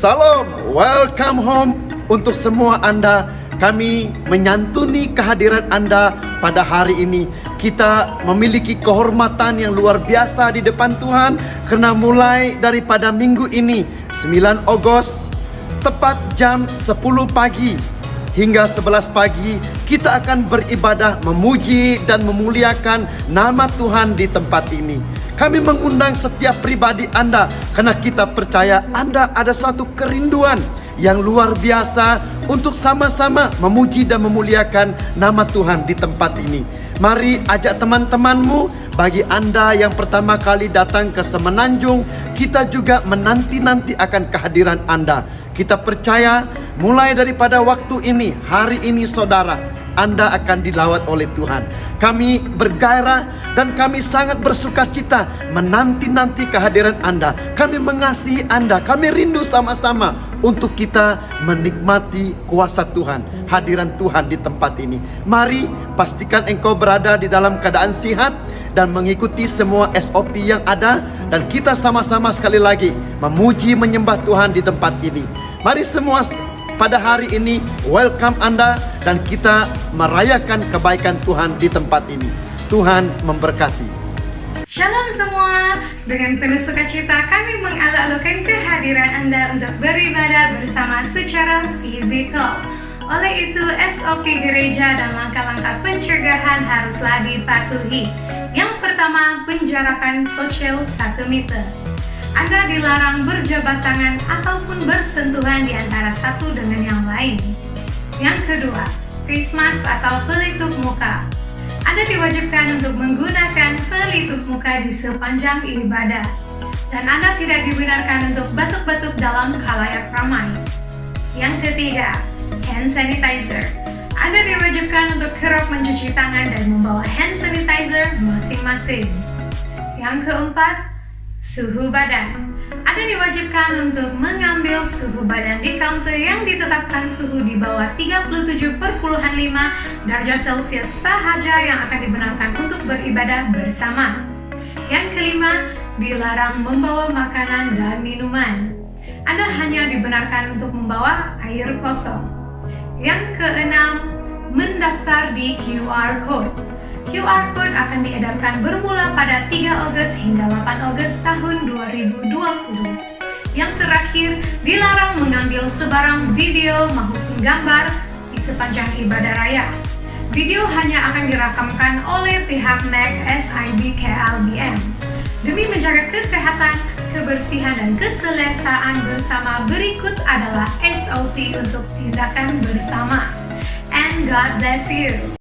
Salam, welcome home untuk semua Anda. Kami menyantuni kehadiran Anda pada hari ini. Kita memiliki kehormatan yang luar biasa di depan Tuhan, karena mulai daripada minggu ini 9 Agustus tepat jam 10 pagi hingga 11 pagi kita akan beribadah memuji dan memuliakan nama Tuhan di tempat ini. Kami mengundang setiap pribadi Anda karena kita percaya Anda ada satu kerinduan yang luar biasa untuk sama-sama memuji dan memuliakan nama Tuhan di tempat ini. Mari ajak teman-temanmu. Bagi Anda yang pertama kali datang ke Semenanjung, kita juga menanti-nanti akan kehadiran Anda. Kita percaya mulai daripada waktu ini, hari ini saudara, Anda akan dilawat oleh Tuhan. Kami bergairah dan kami sangat bersuka cita menanti-nanti kehadiran Anda. Kami mengasihi Anda. Kami rindu sama-sama untuk kita menikmati kuasa Tuhan, hadiran Tuhan di tempat ini. Mari pastikan engkau berada di dalam keadaan sihat dan mengikuti semua SOP yang ada, dan kita sama-sama sekali lagi memuji menyembah Tuhan di tempat ini. Mari semua pada hari ini welcome Anda dan kita merayakan kebaikan Tuhan di tempat ini. Tuhan memberkati. Shalom semua, dengan penuh sukacita kami mengalok-alokkan kehadiran Anda untuk beribadah bersama secara fisikal. Oleh itu SOP gereja dan langkah-langkah pencegahan haruslah dipatuhi. Yang pertama, penjarakan sosial 1 meter. Anda dilarang berjabat tangan ataupun bersentuhan di antara satu dengan yang lain. Yang kedua, face mask atau pelitup muka. Anda diwajibkan untuk menggunakan pelitup muka di sepanjang ibadah. Dan Anda tidak dibenarkan untuk batuk-batuk dalam khalayak ramai. Yang ketiga, hand sanitizer. Anda diwajibkan untuk kerap mencuci tangan dan membawa hand sanitizer masing-masing. Yang keempat, suhu badan. Anda diwajibkan untuk mengambil suhu badan di counter yang ditetapkan suhu di bawah 37,5 derajat Celcius sahaja yang akan dibenarkan untuk beribadah bersama. Yang kelima, dilarang membawa makanan dan minuman. Anda hanya dibenarkan untuk membawa air kosong. Yang keenam, mendaftar di QR Code. QR Code akan diedarkan bermula pada 3 Agustus hingga 8 Agustus tahun 2020. Yang terakhir, dilarang mengambil sebarang video maupun gambar di sepanjang ibadah raya. Video hanya akan dirakamkan oleh pihak MAC SID KLBM. Demi menjaga kesehatan, kebersihan, dan keselesaan bersama, berikut adalah SOP untuk tindakan bersama. And God bless you.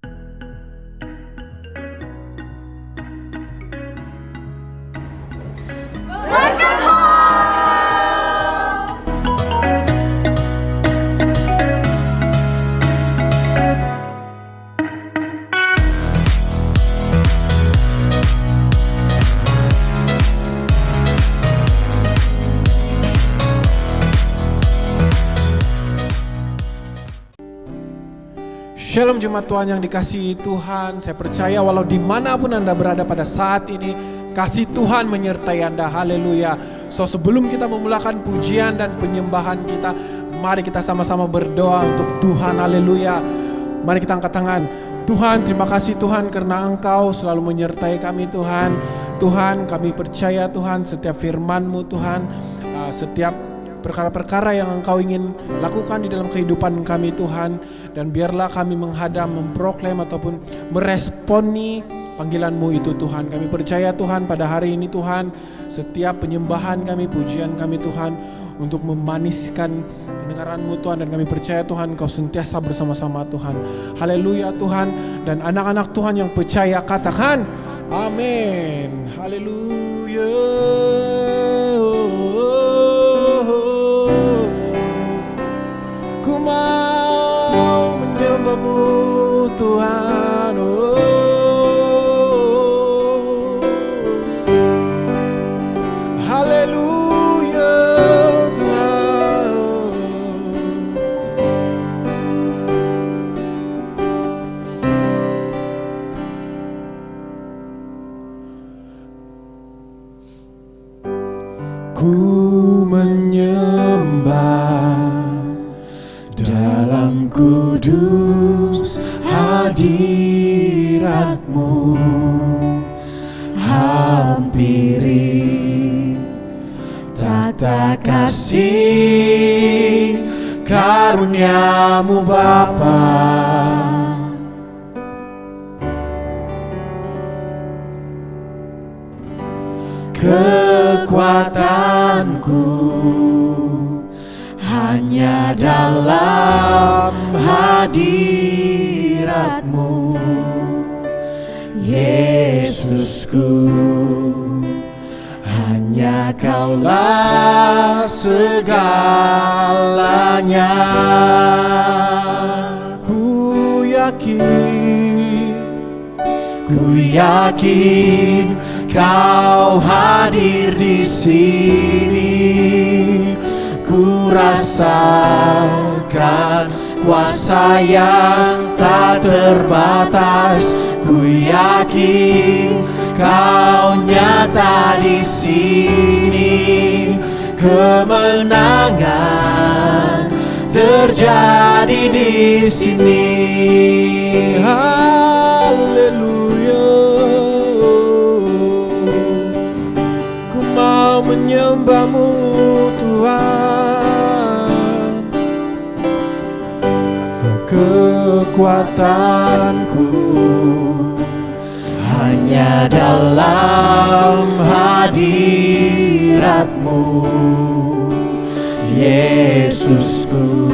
Shalom jemaat Tuhan yang dikasihi Tuhan. Saya percaya walau dimanapun Anda berada pada saat ini, kasih Tuhan menyertai Anda. Haleluya. So sebelum kita memulakan pujian dan penyembahan kita, mari kita sama-sama berdoa untuk Tuhan. Haleluya. Mari kita angkat tangan. Tuhan, terima kasih Tuhan karena Engkau selalu menyertai kami Tuhan. Tuhan, kami percaya Tuhan setiap firman-Mu Tuhan, setiap perkara-perkara yang Engkau ingin lakukan di dalam kehidupan kami Tuhan. Dan biarlah kami menghadap, memproklaim ataupun meresponi panggilan-Mu itu Tuhan. Kami percaya Tuhan pada hari ini Tuhan, setiap penyembahan kami, pujian kami Tuhan, untuk memaniskan pendengaran-Mu Tuhan. Dan kami percaya Tuhan Engkau sentiasa bersama-sama Tuhan. Haleluya Tuhan. Dan anak-anak Tuhan yang percaya katakan amin. Haleluya. Ku mau menyembah-Mu Tuhan. Haleluya Tuhan. Ku menyembah dalam kudus hadirat-Mu, hampiri tata kasih karunia-Mu Bapa. Kekuatanku hanya dalam hadirat-Mu, Yesusku. Hanya Kaulah segalanya. Ku yakin Kau hadir di sini. Ku rasakan kuasa yang tak terbatas. Ku yakin Kau nyata di sini. Kemenangan terjadi di sini. Haleluya. Ku mau menyembah-Mu Tuhan. Kekuatanku hanya dalam hadirat-Mu, Yesusku.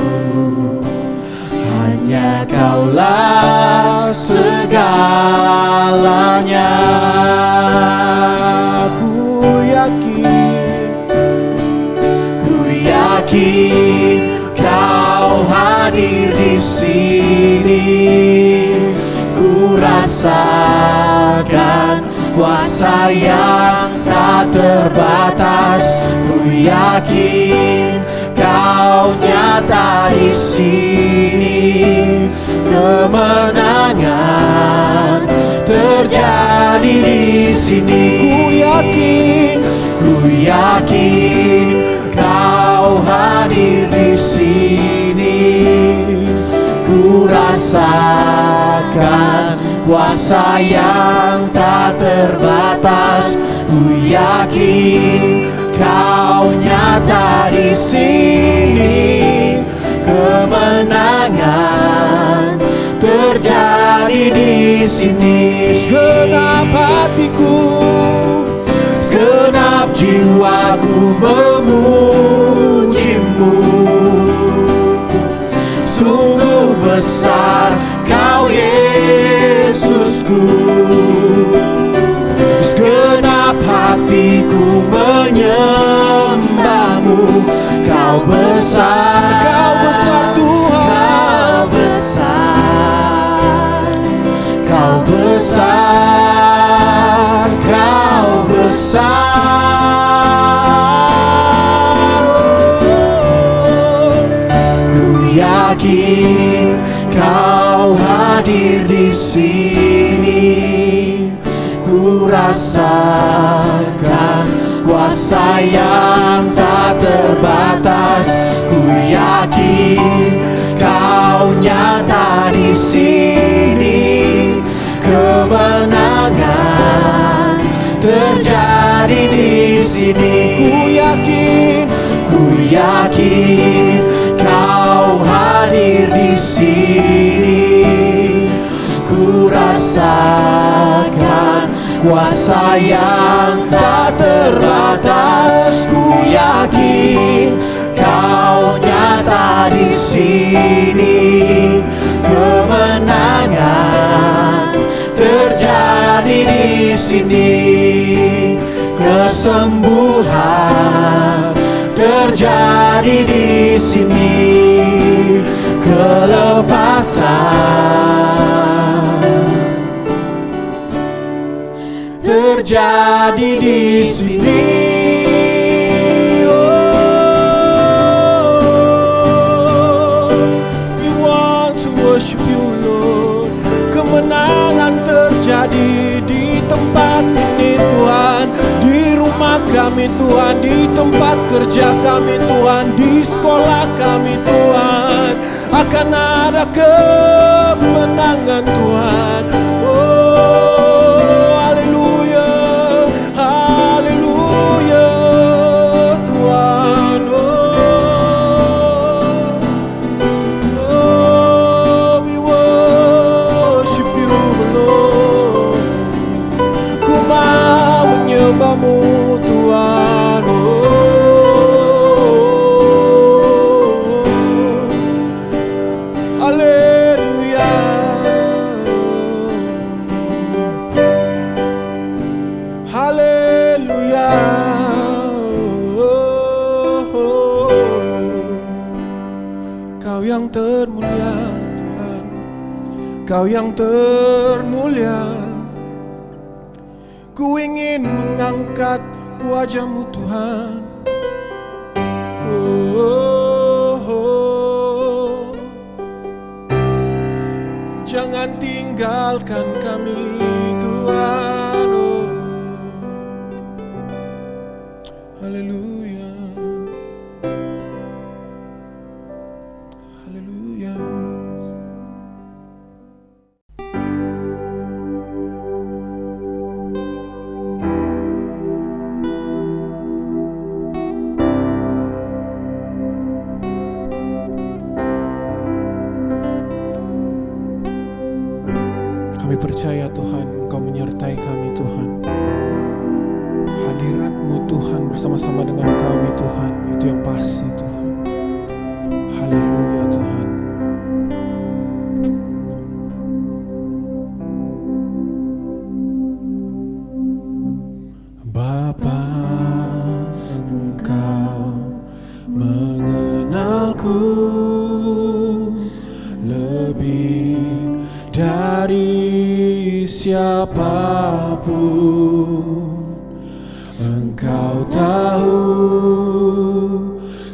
Hanya Kaulah segalanya. Ku yakin Kau hadir di sini. Ku rasakan kuasa yang tak terbatas. Ku yakin Kau nyata di sini. Kemenangan terjadi di sini. Ku yakin Kau hadir di sini. Ku rasakan kuasa yang tak terbatas. Ku yakin Kau nyata di sini. Kemenangan terjadi di sini. Segenap hatiku, segenap jiwaku memuji-Mu. Sungguh besar Kau Yesusku. Segenap hatiku menyembah-Mu. Kau besar, Kau besar Tuhan. Kau besar, Kau besar. Ku yakin Kau hadir di sini. Ku rasakan kuasa yang tak terbatas. Ku yakin Kau nyata di sini. Kemenangan terjadi di sini. Ku yakin sini. Ku rasakan kuasa yang tak terbatas. Ku yakin Kau nyata di sini. Kemenangan terjadi di sini. Kesembuhan terjadi di sini. Kelepasan terjadi di sini. We want to worship you, Lord. Kemenangan terjadi di tempat ini, Tuhan. Di rumah kami, Tuhan. Di tempat kerja kami, Tuhan. Di sekolah kami, Tuhan. Akan ada kemenangan, Tuhan. Oh, haleluya, haleluya, Tuhan. Oh, we worship you, Lord. Ku mau menyembahmu, Tuhan. Haleluya. Haleluya. Kau yang termulia, Tuhan. Kau yang termulia. Ku ingin mengangkat wajah-Mu, Tuhan. Jangan tinggalkan kami, Tuhan. Haleluya. Haleluya. Kami percaya, Tuhan, Engkau menyertai kami, Tuhan. Hadirat-Mu, Tuhan, bersama-sama dengan kami, Tuhan. Itu yang pasti, Tuhan. Haleluya, Tuhan. Bapa, Engkau mengenalku lebih dari siapapun. Engkau tahu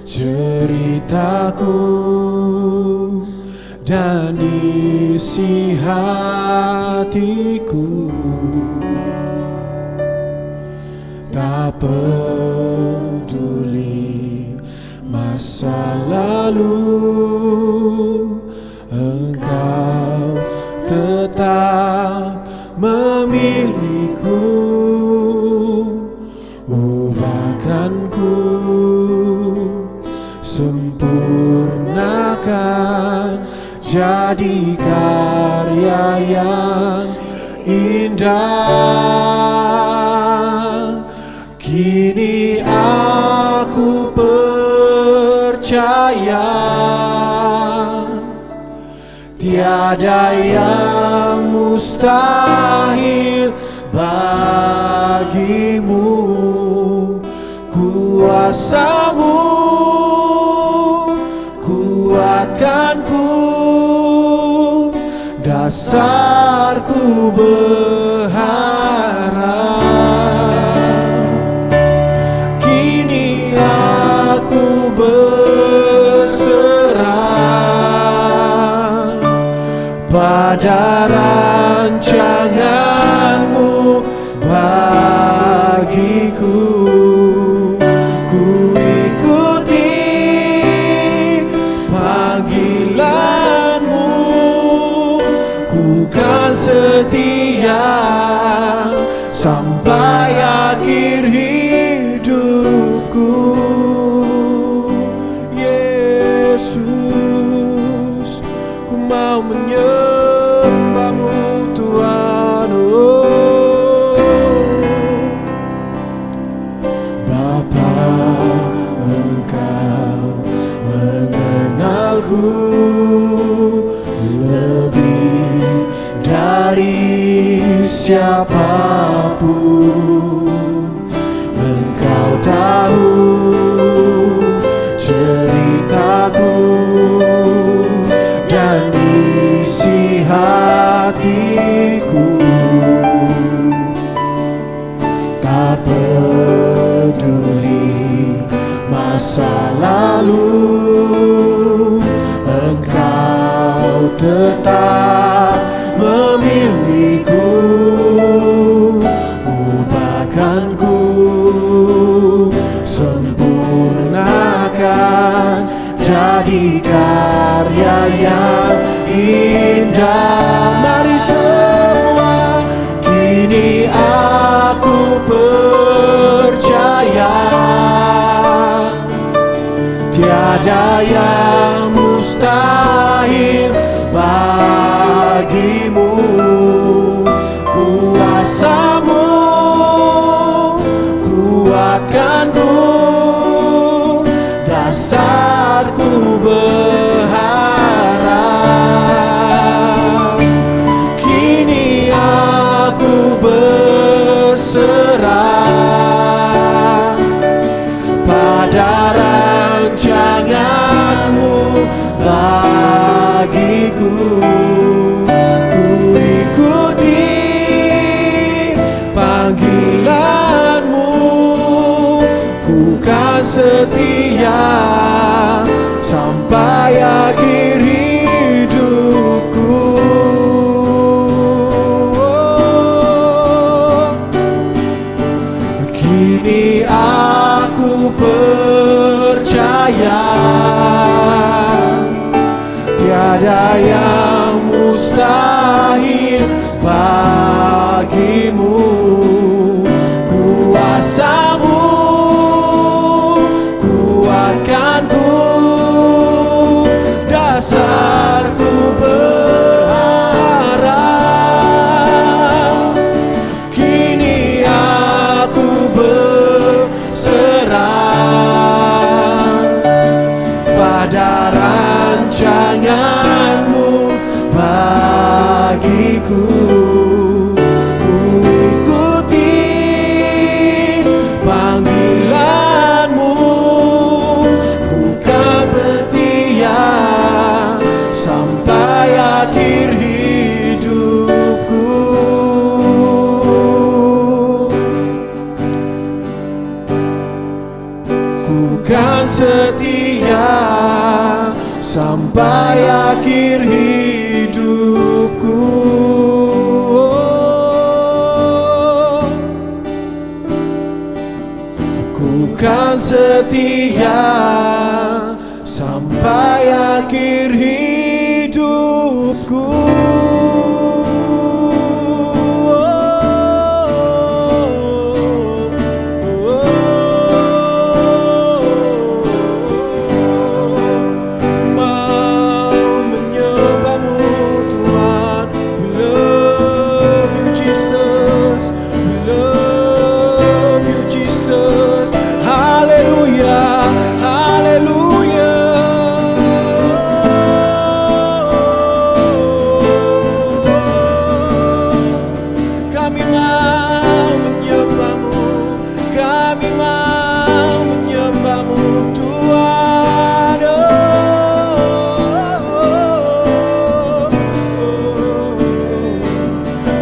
ceritaku dan isi hatiku. Tak peduli masa lalu, Engkau tetap memilihku. Ubahkanku, sempurnakan, jadi karya yang indah. Kini aku percaya tiada yang mustahil bagimu. Kuasa-Mu kuatkanku, dasarku berharap. Kini aku berserah pada rancangan-Mu bagiku. Ku ikuti panggilan-Mu, ku kan setia sampai akhir hidupku. Yesus, dari siapapun. Engkau tahu ceritaku dan isi hatiku. Tak peduli masa lalu, Engkau tetap memilihku. Ubahkanku, sempurnakan, jadi karya yang indah. Mari semua, kini aku percaya tiada yang mustahil bagimu. Kuasamu kuatkanku, dasarku berharap. Kini aku berserah pada rancanganmu bagiku. Ku ikuti panggilanmu, ku kan setia sampai akhir hidupku. Kini aku percaya tiada yang mustahil bagimu. Kuasamu kuatkanku, dasarku berharap. Kini aku berserah pada rancanganmu bagiku. Ku ikuti panggilanmu, ku kan setia sampai akhir hidupku. Ku kan setia sampai akhir hidupku. Ku kan setia sampai akhir hidupku.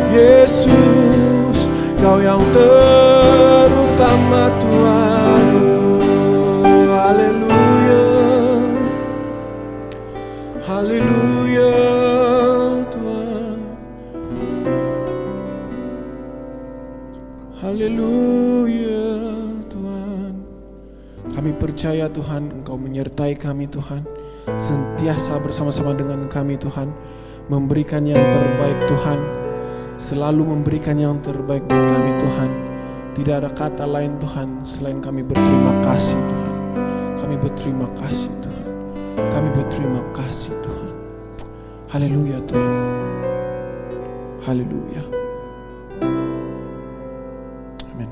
Yesus, Kau yang terutama Tuhan. Haleluya, haleluya Tuhan, haleluya Tuhan. Kami percaya Tuhan, Engkau menyertai kami Tuhan, sentiasa bersama-sama dengan kami Tuhan, memberikan yang terbaik Tuhan, selalu memberikan yang terbaik buat kami Tuhan. Tidak ada kata lain Tuhan selain kami berterima kasih Tuhan. Kami berterima kasih Tuhan. Kami berterima kasih Tuhan. Haleluya Tuhan. Haleluya. Amin.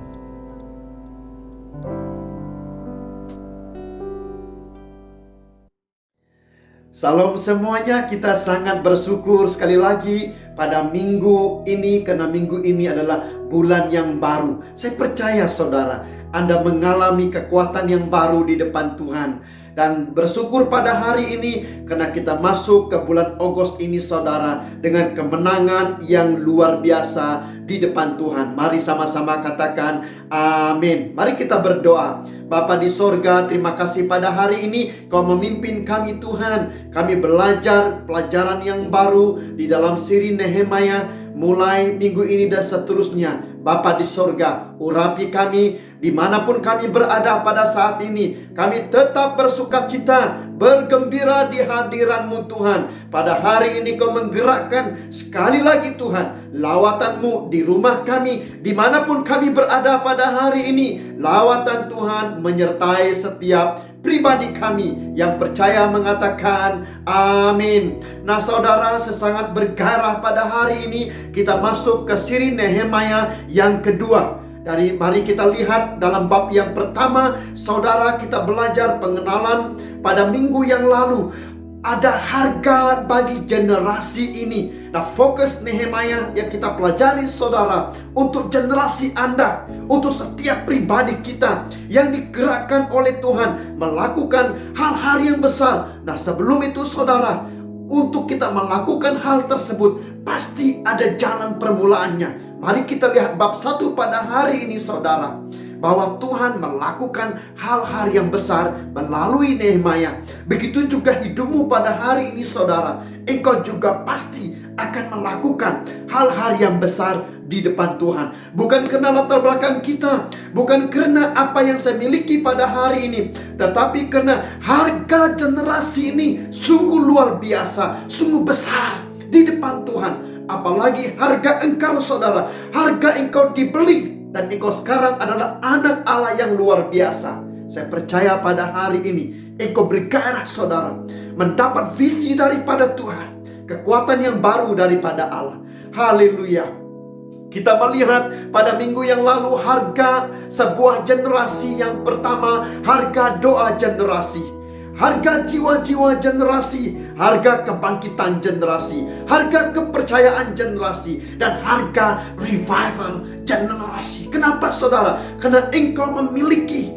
Salam semuanya, kita sangat bersyukur sekali lagi pada minggu ini, karena minggu ini adalah bulan yang baru. Saya percaya saudara, Anda mengalami kekuatan yang baru di depan Tuhan. Dan bersyukur pada hari ini karena kita masuk ke bulan Agustus ini saudara, dengan kemenangan yang luar biasa di depan Tuhan. Mari sama-sama katakan amin. Mari kita berdoa. Bapa di sorga, terima kasih pada hari ini Kau memimpin kami Tuhan. Kami belajar pelajaran yang baru di dalam siri Nehemia mulai minggu ini dan seterusnya. Bapa di sorga, urapi kami dimanapun kami berada pada saat ini. Kami tetap bersukacita, bergembira di hadiran-Mu Tuhan. Pada hari ini Kau menggerakkan sekali lagi Tuhan lawatan-Mu di rumah kami, dimanapun kami berada pada hari ini. Lawatan Tuhan menyertai setiap pribadi kami yang percaya mengatakan amin. Nah saudara, sesangat bergairah pada hari ini kita masuk ke siri Nehemia yang kedua. Mari kita lihat dalam bab yang pertama, saudara, kita belajar pengenalan pada minggu yang lalu. Ada harga bagi generasi ini. Nah, fokus Nehemia yang kita pelajari saudara, untuk generasi Anda, untuk setiap pribadi kita yang digerakkan oleh Tuhan melakukan hal-hal yang besar. Nah, sebelum itu saudara, untuk kita melakukan hal tersebut pasti ada jalan permulaannya. Mari kita lihat bab 1 pada hari ini saudara, bahwa Tuhan melakukan hal-hal yang besar melalui Nehemia. Begitu juga hidupmu pada hari ini saudara. Engkau juga pasti akan melakukan hal-hal yang besar di depan Tuhan. Bukan karena latar belakang kita, bukan karena apa yang saya miliki pada hari ini, tetapi karena harga generasi ini sungguh luar biasa, sungguh besar di depan Tuhan. Apalagi harga engkau saudara, harga engkau dibeli, dan engkau sekarang adalah anak Allah yang luar biasa. Saya percaya pada hari ini engkau bergairah saudara, mendapat visi daripada Tuhan, kekuatan yang baru daripada Allah. Haleluya. Kita melihat pada minggu yang lalu harga sebuah generasi. Yang pertama, harga doa generasi, harga jiwa-jiwa generasi, harga kebangkitan generasi, harga kepercayaan generasi, dan harga revival generasi. Kenapa saudara? Karena engkau memiliki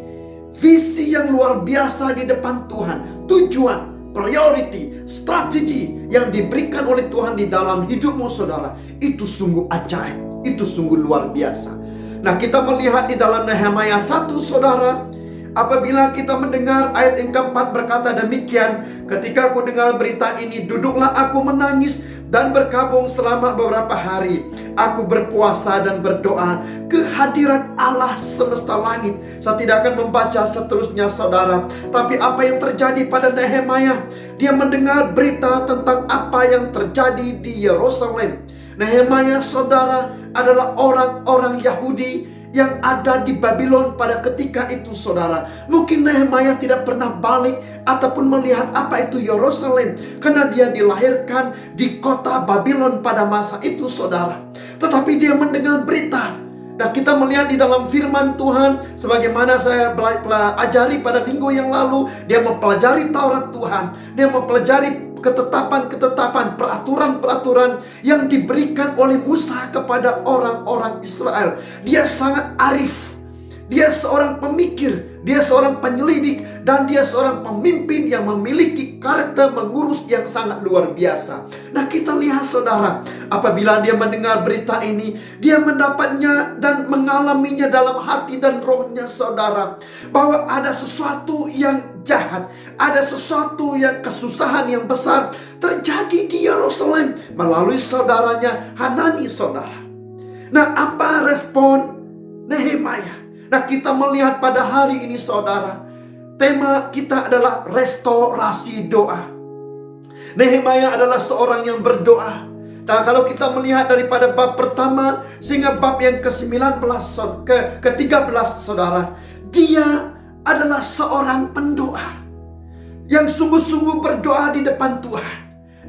visi yang luar biasa di depan Tuhan. Tujuan, priority, strategi yang diberikan oleh Tuhan di dalam hidupmu saudara, itu sungguh ajaib, itu sungguh luar biasa. Nah, kita melihat di dalam Nehemia 1 saudara, apabila kita mendengar ayat yang keempat berkata demikian, ketika aku dengar berita ini, duduklah aku menangis dan berkabung selama beberapa hari. Aku berpuasa dan berdoa ke hadirat Allah semesta langit. Saya tidak akan membaca seterusnya saudara, tapi apa yang terjadi pada Nehemia, dia mendengar berita tentang apa yang terjadi di Yerusalem. Nehemia saudara adalah orang-orang Yahudi yang ada di Babylon pada ketika itu saudara. Mungkin Nehemia tidak pernah balik ataupun melihat apa itu Yerusalem, karena dia dilahirkan di kota Babylon pada masa itu saudara. Tetapi dia mendengar berita. Nah, kita melihat di dalam firman Tuhan, sebagaimana saya ajari pada minggu yang lalu, dia mempelajari Taurat Tuhan, dia mempelajari ketetapan-ketetapan, peraturan-peraturan yang diberikan oleh Musa kepada orang-orang Israel. Dia sangat arif, dia seorang pemikir, dia seorang penyelidik, dan dia seorang pemimpin yang memiliki karakter mengurus yang sangat luar biasa. Nah, kita lihat saudara, apabila dia mendengar berita ini, dia mendapatnya dan mengalaminya dalam hati dan rohnya saudara, bahwa ada sesuatu yang jahat, ada sesuatu yang kesusahan yang besar terjadi di Yerusalem melalui saudaranya Hanani saudara. Nah, apa respon Nehemia? Nah, kita melihat pada hari ini saudara, tema kita adalah restorasi doa. Nehemia adalah seorang yang berdoa. Nah, kalau kita melihat daripada bab pertama sehingga bab yang ke-19 ke-13 saudara, dia adalah seorang pendoa yang sungguh-sungguh berdoa di depan Tuhan.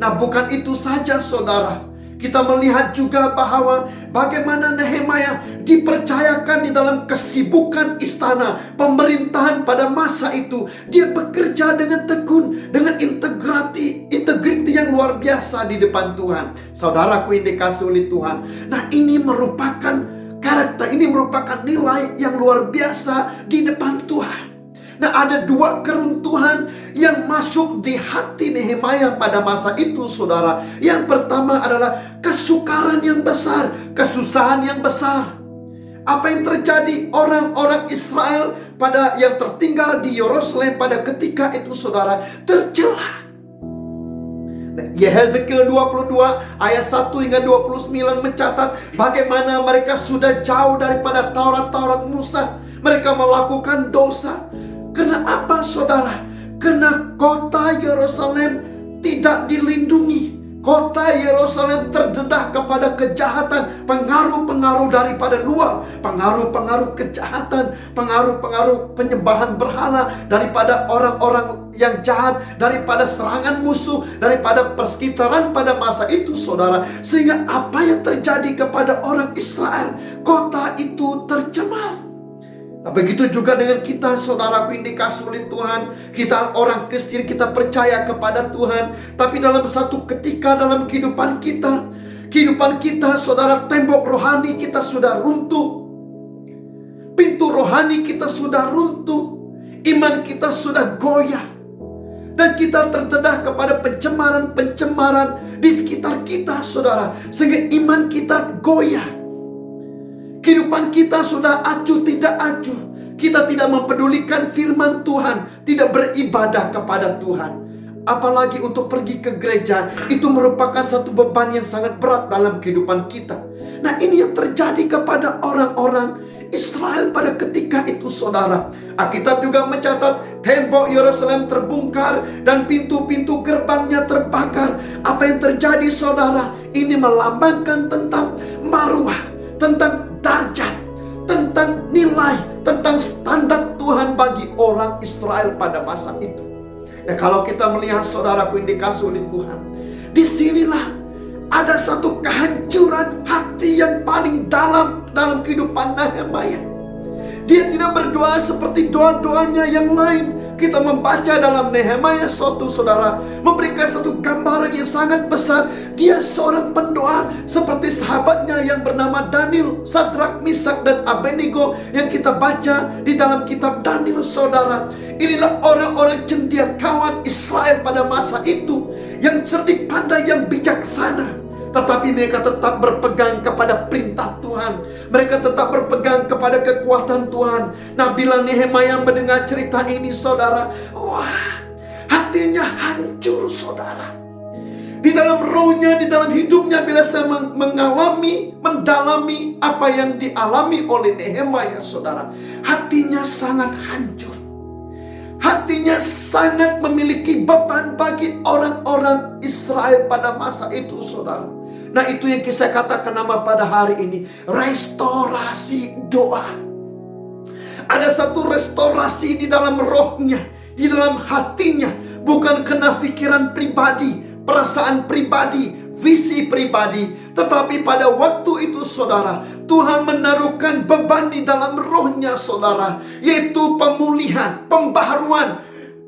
Nah, bukan itu saja saudara, Kita melihat juga bahwa bagaimana Nehemia dipercayakan di dalam kesibukan istana pemerintahan pada masa itu. Dia bekerja dengan tekun, dengan integriti yang luar biasa di depan Tuhan. Saudaraku yang dikasihi oleh Tuhan. Nah, ini merupakan karakter, ini merupakan nilai yang luar biasa di depan Tuhan. Nah, ada dua keruntuhan yang masuk di hati Nehemia pada masa itu, saudara. Yang pertama adalah kesukaran yang besar, kesusahan yang besar. Apa yang terjadi? Orang-orang Israel yang tertinggal di Yerusalem pada ketika itu, saudara, tercela. Yehezkiel 22 ayat 1 hingga 29 mencatat bagaimana mereka sudah jauh daripada Taurat Musa. Mereka melakukan dosa. Karena apa, saudara? Karena kota Yerusalem tidak dilindungi. Kota Yerusalem terdedah kepada kejahatan, pengaruh-pengaruh daripada luar, pengaruh-pengaruh kejahatan, pengaruh-pengaruh penyembahan berhala daripada orang-orang yang jahat, daripada serangan musuh, daripada persekitaran pada masa itu, saudara. Sehingga apa yang terjadi kepada orang Israel, kota itu tercemar. Nah, begitu juga dengan kita, saudaraku yang dikasihi oleh Tuhan. Kita orang Kristen, kita percaya kepada Tuhan. Tapi dalam satu ketika dalam kehidupan kita, saudara, tembok rohani kita sudah runtuh. Pintu rohani kita sudah runtuh. Iman kita sudah goyah. Dan kita terdedah kepada pencemaran-pencemaran di sekitar kita, saudara. Sehingga iman kita goyah. Kehidupan kita sudah acuh tidak acuh. Kita tidak mempedulikan firman Tuhan, tidak beribadah kepada Tuhan. Apalagi untuk pergi ke gereja, itu merupakan satu beban yang sangat berat dalam kehidupan kita. Nah, ini yang terjadi kepada orang-orang Israel pada ketika itu, saudara. Alkitab juga mencatat tembok Yerusalem terbongkar dan pintu-pintu gerbangnya terbakar. Apa yang terjadi, saudara? Ini melambangkan tentang maruah, tentang darjat, tentang nilai, tentang standar Tuhan bagi orang Israel pada masa itu. Nah, kalau kita melihat, saudaraku yang dikasihi oleh Tuhan, disinilah ada satu kehancuran hati yang paling dalam kehidupan Nehemia. Dia tidak berdoa seperti doa-doanya yang lain. Kita membaca dalam Nehemia 1, saudara, memberikan satu gambaran yang sangat besar. Dia seorang pendoa seperti sahabatnya yang bernama Daniel, Sadrak, Misak, dan Abednego yang kita baca di dalam kitab Daniel, saudara. Inilah orang-orang cendekiawan Israel pada masa itu, yang cerdik, pandai, yang bijaksana. Tetapi mereka tetap berpegang kepada perintah Tuhan. Mereka tetap berpegang kepada kekuatan Tuhan. Nah, bila Nehemia mendengar cerita ini, saudara, wah, hatinya hancur, saudara. Di dalam rohnya, di dalam hidupnya, bila saya mendalami apa yang dialami oleh Nehemia, saudara, hatinya sangat hancur. Hatinya sangat memiliki beban bagi orang-orang Israel pada masa itu, saudara. Nah, itu yang saya katakan nama pada hari ini, restorasi doa. Ada satu restorasi di dalam rohnya, di dalam hatinya. Bukan kena pikiran pribadi, perasaan pribadi, visi pribadi. Tetapi pada waktu itu, saudara, Tuhan menaruhkan beban di dalam rohnya, saudara. Yaitu pemulihan, pembaharuan,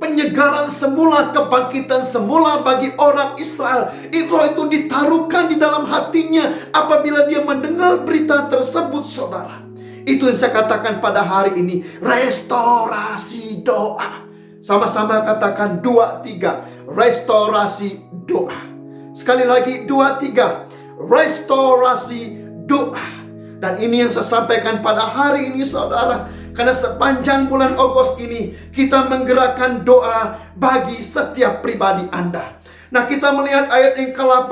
penyegaran semula, kebangkitan semula bagi orang Israel. Roh itu ditaruhkan di dalam hatinya apabila dia mendengar berita tersebut, saudara. Itu yang saya katakan pada hari ini, restorasi doa. Sama-sama katakan 2, 3, restorasi doa. Sekali lagi 2, 3, restorasi doa. Dan ini yang saya sampaikan pada hari ini, saudara. Karena sepanjang bulan Agustus ini kita menggerakkan doa bagi setiap pribadi Anda. Nah, kita melihat ayat yang ke-8.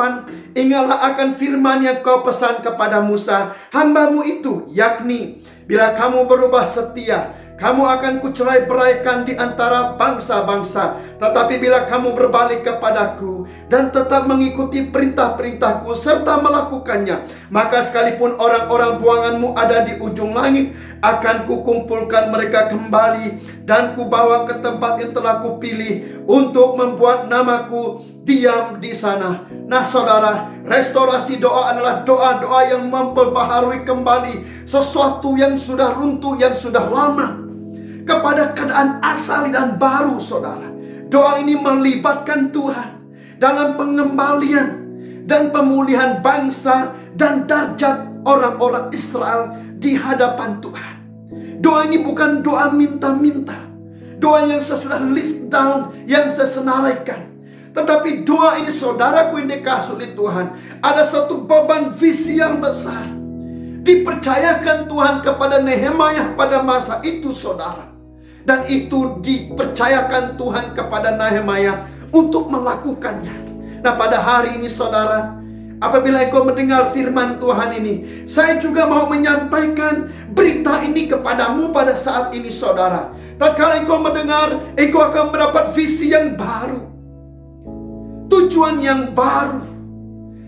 Ingatlah akan firman yang kau pesan kepada Musa, hambamu itu, yakni bila kamu berubah setia, kamu akan kucerai beraikan di antara bangsa-bangsa. Tetapi bila kamu berbalik kepadaku dan tetap mengikuti perintah-perintahku serta melakukannya, maka sekalipun orang-orang buanganmu ada di ujung langit, akan kukumpulkan mereka kembali dan kubawa ke tempat yang telah kupilih untuk membuat namaku diam di sana. Nah saudara, restorasi doa adalah doa-doa yang memperbaharui kembali sesuatu yang sudah runtuh, yang sudah lama, kepada keadaan asal dan baru saudara. Doa ini melibatkan Tuhan dalam pengembalian dan pemulihan bangsa dan darjat orang-orang Israel di hadapan Tuhan. Doa ini bukan doa minta-minta, doa yang saya sudah list down, yang saya senaraikan. Tetapi doa ini saudaraku yang dikasihi oleh Tuhan, ada satu beban visi yang besar dipercayakan Tuhan kepada Nehemia pada masa itu saudara. Dan itu dipercayakan Tuhan kepada Nehemia untuk melakukannya. Nah pada hari ini saudara, apabila engkau mendengar firman Tuhan ini, saya juga mau menyampaikan berita ini kepadamu pada saat ini saudara. Tatkala engkau mendengar, engkau akan mendapat visi yang baru, tujuan yang baru,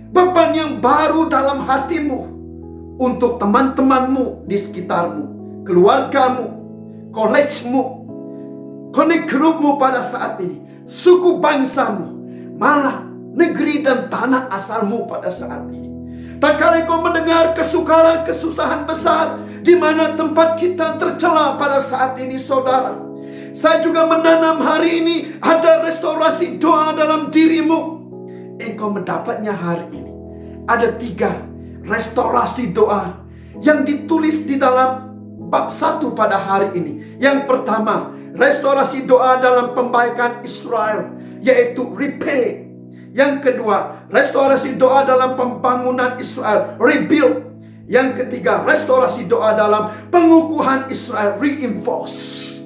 beban yang baru dalam hatimu, untuk teman-temanmu di sekitarmu, keluargamu, kolejmu, connect groupmu pada saat ini, suku bangsamu, malah negeri dan tanah asalmu pada saat ini. Tak kala kau mendengar kesukaran, kesusahan besar di mana tempat kita tercela pada saat ini saudara. Saya juga menanam hari ini ada restorasi doa dalam dirimu. Engkau mendapatnya hari ini. Ada 3 restorasi doa yang ditulis di dalam bab 1 pada hari ini. Yang pertama, restorasi doa dalam pembaikan Israel, yaitu repay. Yang kedua, restorasi doa dalam pembangunan Israel, rebuild. Yang ketiga, restorasi doa dalam pengukuhan Israel, reinforce.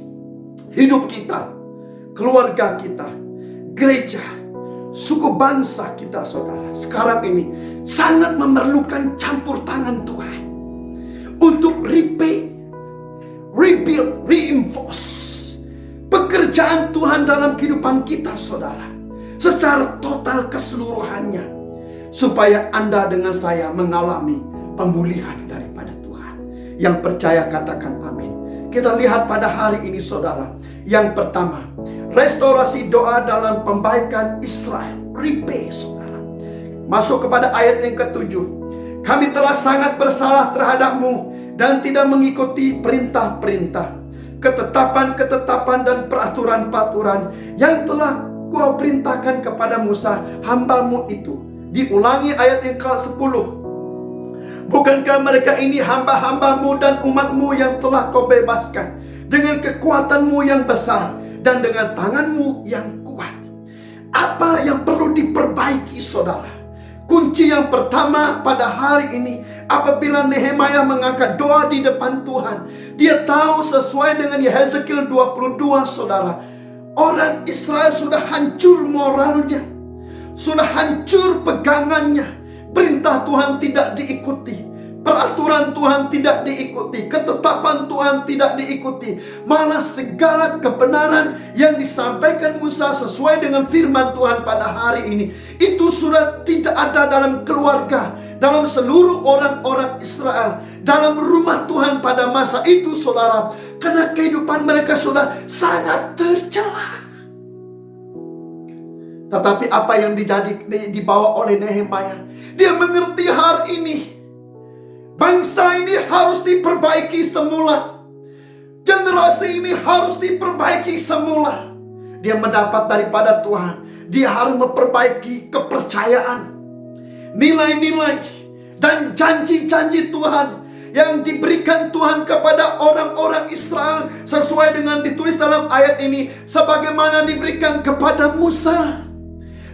Hidup kita, keluarga kita, gereja, suku bangsa kita saudara, sekarang ini sangat memerlukan campur tangan Tuhan untuk repay, rebuild, reinforce pekerjaan Tuhan dalam kehidupan kita saudara, secara total keseluruhannya, supaya Anda dengan saya mengalami pemulihan daripada Tuhan. Yang percaya katakan amin. Kita lihat pada hari ini saudara, yang pertama, restorasi doa dalam pembaikan Israel, repay saudara. Masuk kepada ayat yang ke-7. Kami telah sangat bersalah terhadapmu dan tidak mengikuti perintah-perintah, ketetapan-ketetapan dan peraturan-peraturan yang telah Kau perintahkan kepada Musa hambamu itu. Diulangi ayat yang ke-10. Bukankah mereka ini hamba-hambamu dan umatmu yang telah kau bebaskan dengan kekuatanmu yang besar dan dengan tanganmu yang kuat? Apa yang perlu diperbaiki saudara? Kunci yang pertama pada hari ini, apabila Nehemia mengangkat doa di depan Tuhan, dia tahu sesuai dengan Yeskiel 22 saudara, orang Israel sudah hancur moralnya, sudah hancur pegangannya. Perintah Tuhan tidak diikuti, peraturan Tuhan tidak diikuti, ketetapan Tuhan tidak diikuti. Malah segala kebenaran yang disampaikan Musa sesuai dengan firman Tuhan pada hari ini, itu sudah tidak ada dalam keluarga, dalam seluruh orang-orang Israel, dalam rumah Tuhan pada masa itu saudara. Karena kehidupan mereka sudah sangat tercela. Tetapi apa yang dibawa oleh Nehemia, dia mengerti hari ini bangsa ini harus diperbaiki semula, generasi ini harus diperbaiki semula. Dia mendapat daripada Tuhan, dia harus memperbaiki kepercayaan, nilai-nilai dan janji-janji Tuhan yang diberikan Tuhan kepada orang-orang Israel, sesuai dengan ditulis dalam ayat ini, sebagaimana diberikan kepada Musa.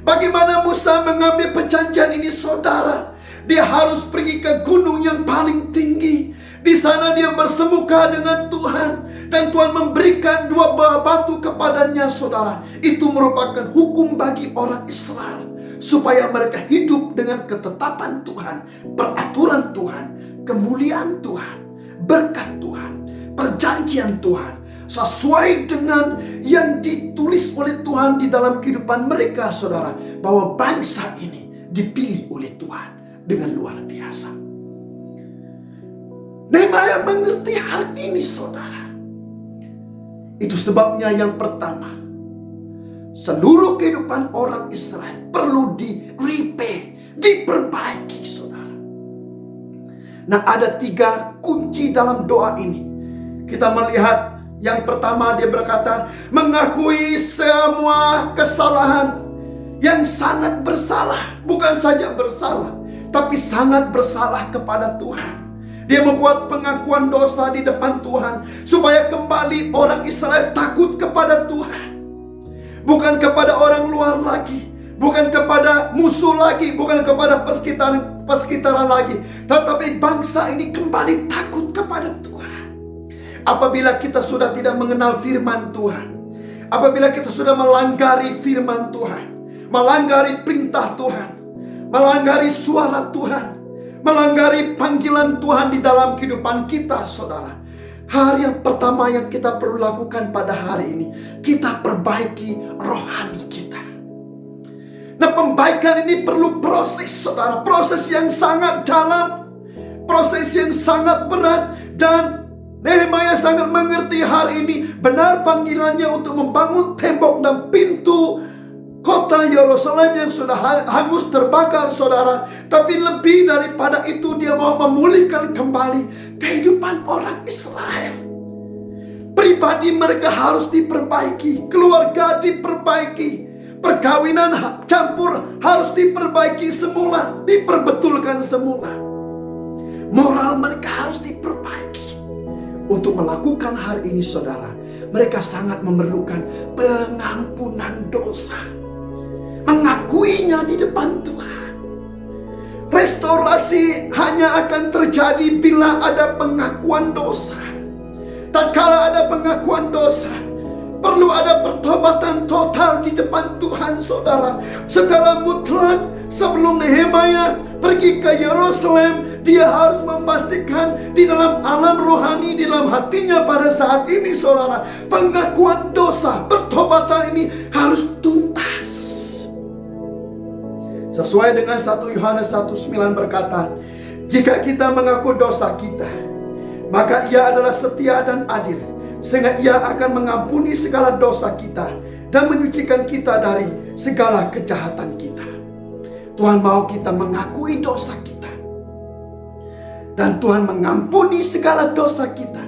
Bagaimana Musa mengambil perjanjian ini saudara? Dia harus pergi ke gunung yang paling tinggi. Di sana dia bersemuka dengan Tuhan, dan Tuhan memberikan 2 buah batu kepadanya saudara. Itu merupakan hukum bagi orang Israel, supaya mereka hidup dengan ketetapan Tuhan, peraturan Tuhan, kemuliaan Tuhan, berkat Tuhan, perjanjian Tuhan, sesuai dengan yang ditulis oleh Tuhan di dalam kehidupan mereka saudara, bahwa bangsa ini dipilih oleh Tuhan dengan luar biasa. Nehemia mengerti hari ini saudara. Itu sebabnya yang pertama, seluruh kehidupan orang Israel perlu diperbaiki, saudara. Nah, ada 3 kunci dalam doa ini. Kita melihat yang pertama, dia berkata, mengakui semua kesalahan, yang sangat bersalah. Bukan saja bersalah, tapi sangat bersalah kepada Tuhan. Dia membuat pengakuan dosa di depan Tuhan, supaya kembali orang Israel takut kepada Tuhan. Bukan kepada orang luar lagi, bukan kepada musuh lagi, bukan kepada persekitaran lagi, tetapi bangsa ini kembali takut kepada Tuhan. Apabila kita sudah tidak mengenal firman Tuhan, apabila kita sudah melanggari firman Tuhan, melanggari perintah Tuhan, melanggari suara Tuhan, melanggari panggilan Tuhan di dalam kehidupan kita, saudara, hal yang pertama yang kita perlu lakukan pada hari ini, kita perbaiki rohani kita. Nah, pembaikan ini perlu proses, saudara. Proses yang sangat dalam, proses yang sangat berat. Dan Nehemia sangat mengerti hari ini benar panggilannya untuk membangun tembok dan pintu kota Yerusalem yang sudah hangus terbakar, saudara. Tapi lebih daripada itu, dia mau memulihkan kembali kehidupan orang Israel. Pribadi mereka harus diperbaiki, keluarga diperbaiki, perkawinan campur harus diperbaiki semula, diperbetulkan semula. Moral mereka harus diperbaiki. Untuk melakukan hal ini, saudara, mereka sangat memerlukan pengampunan dosa, mengakuinya di depan Tuhan. Restorasi hanya akan terjadi bila ada pengakuan dosa. Tatkala ada pengakuan dosa, perlu ada pertobatan total di depan Tuhan, saudara. Secara mutlak, sebelum Nehemia pergi ke Yerusalem, dia harus memastikan di dalam alam rohani, di dalam hatinya pada saat ini, saudara, pengakuan dosa, pertobatan ini harus tuntas. Sesuai dengan 1 Yohanes 1:9 berkata, jika kita mengaku dosa kita, maka Ia adalah setia dan adil, sehingga Ia akan mengampuni segala dosa kita dan menyucikan kita dari segala kejahatan kita. Tuhan mau kita mengakui dosa kita, dan Tuhan mengampuni segala dosa kita,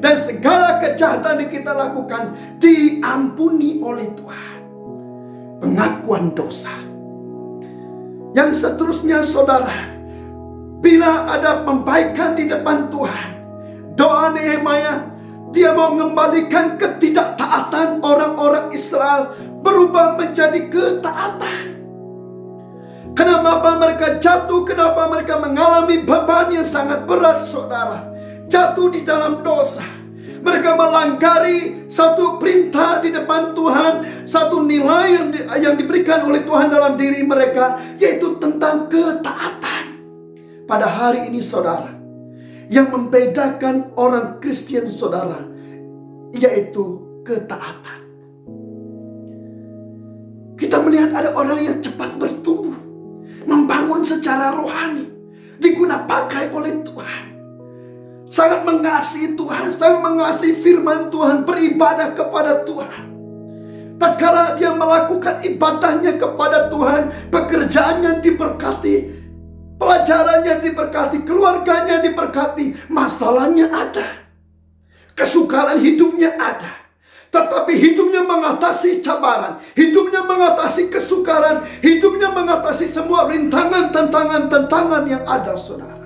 dan segala kejahatan yang kita lakukan diampuni oleh Tuhan. Pengakuan dosa. Yang seterusnya, saudara, bila ada pembaikan di depan Tuhan, doa Nehemia, dia mau mengembalikan ketidaktaatan orang-orang Israel berubah menjadi ketaatan. Kenapa mereka jatuh? Kenapa mereka mengalami beban yang sangat berat, saudara? Jatuh di dalam dosa. Mereka melanggari satu perintah di depan Tuhan, satu nilai yang diberikan oleh Tuhan dalam diri mereka, yaitu tentang ketaatan. Pada hari ini, saudara, yang membedakan orang Kristen, saudara, yaitu ketaatan. Kita melihat ada orang yang cepat bertumbuh, membangun secara rohani, diguna pakai oleh Tuhan, sangat mengasihi Tuhan, sangat mengasihi firman Tuhan, beribadah kepada Tuhan. Tatkala dia melakukan ibadahnya kepada Tuhan, pekerjaannya diberkati, pelajarannya diberkati, keluarganya diberkati, masalahnya ada, kesukaran hidupnya ada, tetapi hidupnya mengatasi cabaran, hidupnya mengatasi kesukaran, hidupnya mengatasi semua rintangan, tantangan yang ada, saudara.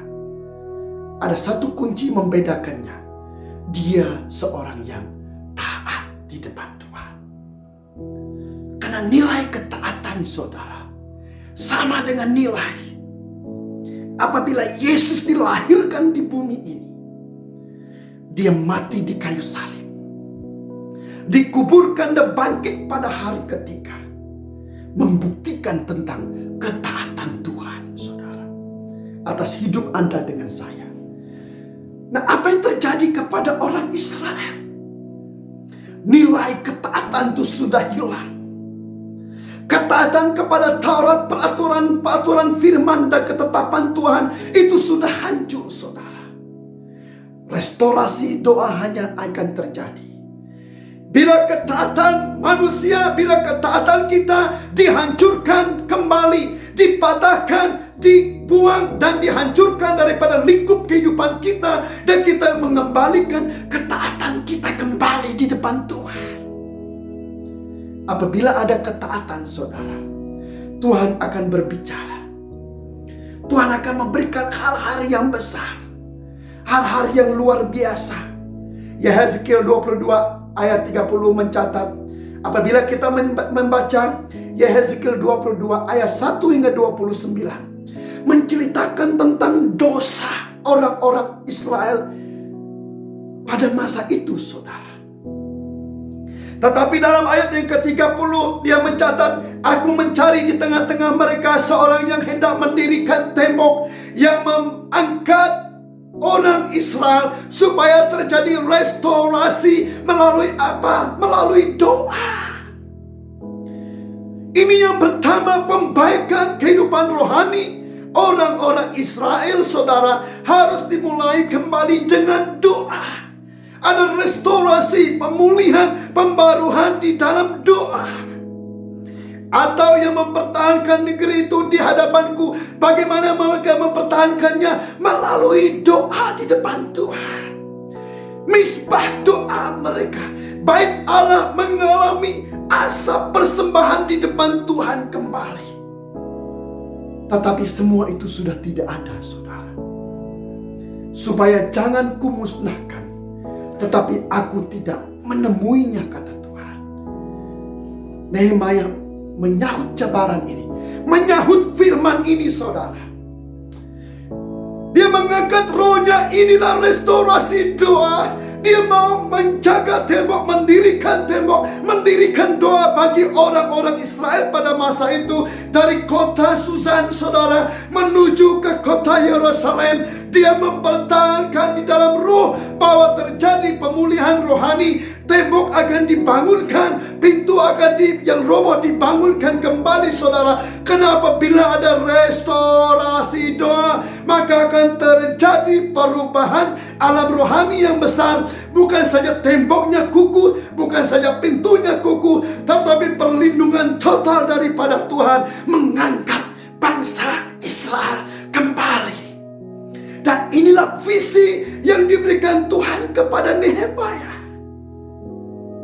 Ada satu kunci membedakannya. Dia seorang yang taat di depan Tuhan. Karena nilai ketaatan, saudara, sama dengan nilai apabila Yesus dilahirkan di bumi ini. Dia mati di kayu salib, dikuburkan dan bangkit pada hari ketiga, membuktikan tentang ketaatan Tuhan, saudara, atas hidup Anda dengan saya. Nah, apa yang terjadi kepada orang Israel? Nilai ketaatan itu sudah hilang. Ketaatan kepada Taurat, peraturan firman dan ketetapan Tuhan itu sudah hancur, saudara. Restorasi doa hanya akan terjadi Bila ketaatan manusia, bila ketaatan kita dihancurkan kembali, dipatahkan, dibuang dan dihancurkan daripada lingkup kehidupan kita, dan kita mengembalikan ketaatan kita kembali di depan Tuhan. Apabila ada ketaatan, saudara, Tuhan akan berbicara. Tuhan akan memberikan hal-hal yang besar, hal-hal yang luar biasa. Yehezkiel 22 ayat 30 mencatat, apabila kita membaca Yehezkiel 22 ayat 1 hingga 29, menceritakan tentang dosa orang-orang Israel pada masa itu, saudara. Tetapi dalam ayat yang ke-30 dia mencatat, aku mencari di tengah-tengah mereka seorang yang hendak mendirikan tembok yang mengangkat orang Israel supaya terjadi restorasi melalui apa? Melalui doa. Ini yang pertama, pembaikan kehidupan rohani orang-orang Israel, saudara, harus dimulai kembali dengan doa. Ada restorasi, pemulihan, pembaruan di dalam doa. Atau yang mempertahankan negeri itu di hadapanku, bagaimana mereka mempertahankannya? Melalui doa di depan Tuhan. Misbah doa mereka, baik Allah mengalami asap persembahan di depan Tuhan kembali. Tetapi semua itu sudah tidak ada, saudara. Supaya jangan kumusnahkan, tetapi aku tidak menemuinya, kata Tuhan. Nehemia menyahut cabaran ini, menyahut firman ini, saudara. Dia mengangkat rohnya, inilah restorasi doa. Dia mau menjaga tembok, mendirikan doa bagi orang-orang Israel pada masa itu. Dari kota Susan, saudara, menuju ke kota Yerusalem. Dia mempertahankan di dalam roh bahwa terjadi pemulihan rohani. Tembok akan dibangunkan, pintu akan yang roboh dibangunkan kembali, saudara. Kenapa? Bila ada restorasi doa, maka akan terjadi perubahan alam rohani yang besar. Bukan saja temboknya kukuh, bukan saja pintunya kukuh, tetapi perlindungan total daripada Tuhan mengangkat bangsa Israel kembali. Dan inilah visi yang diberikan Tuhan kepada Nehemia.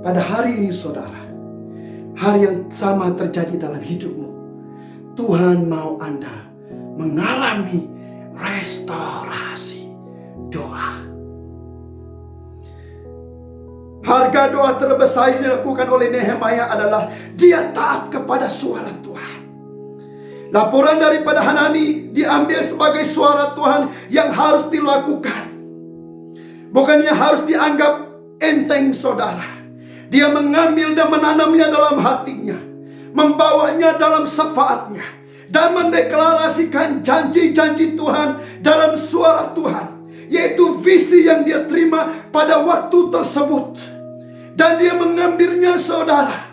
Pada hari ini, saudara, hari yang sama terjadi dalam hidupmu. Tuhan mau Anda mengalami restorasi doa. Harga doa terbesar yang dilakukan oleh Nehemia adalah dia taat kepada suara Tuhan. Laporan daripada Hanani diambil sebagai suara Tuhan yang harus dilakukan. Bukannya harus dianggap enteng, saudara. Dia mengambil dan menanamnya dalam hatinya, membawanya dalam syafaatnya, dan mendeklarasikan janji-janji Tuhan dalam suara Tuhan, yaitu visi yang dia terima pada waktu tersebut. Dan dia mengambilnya, saudara,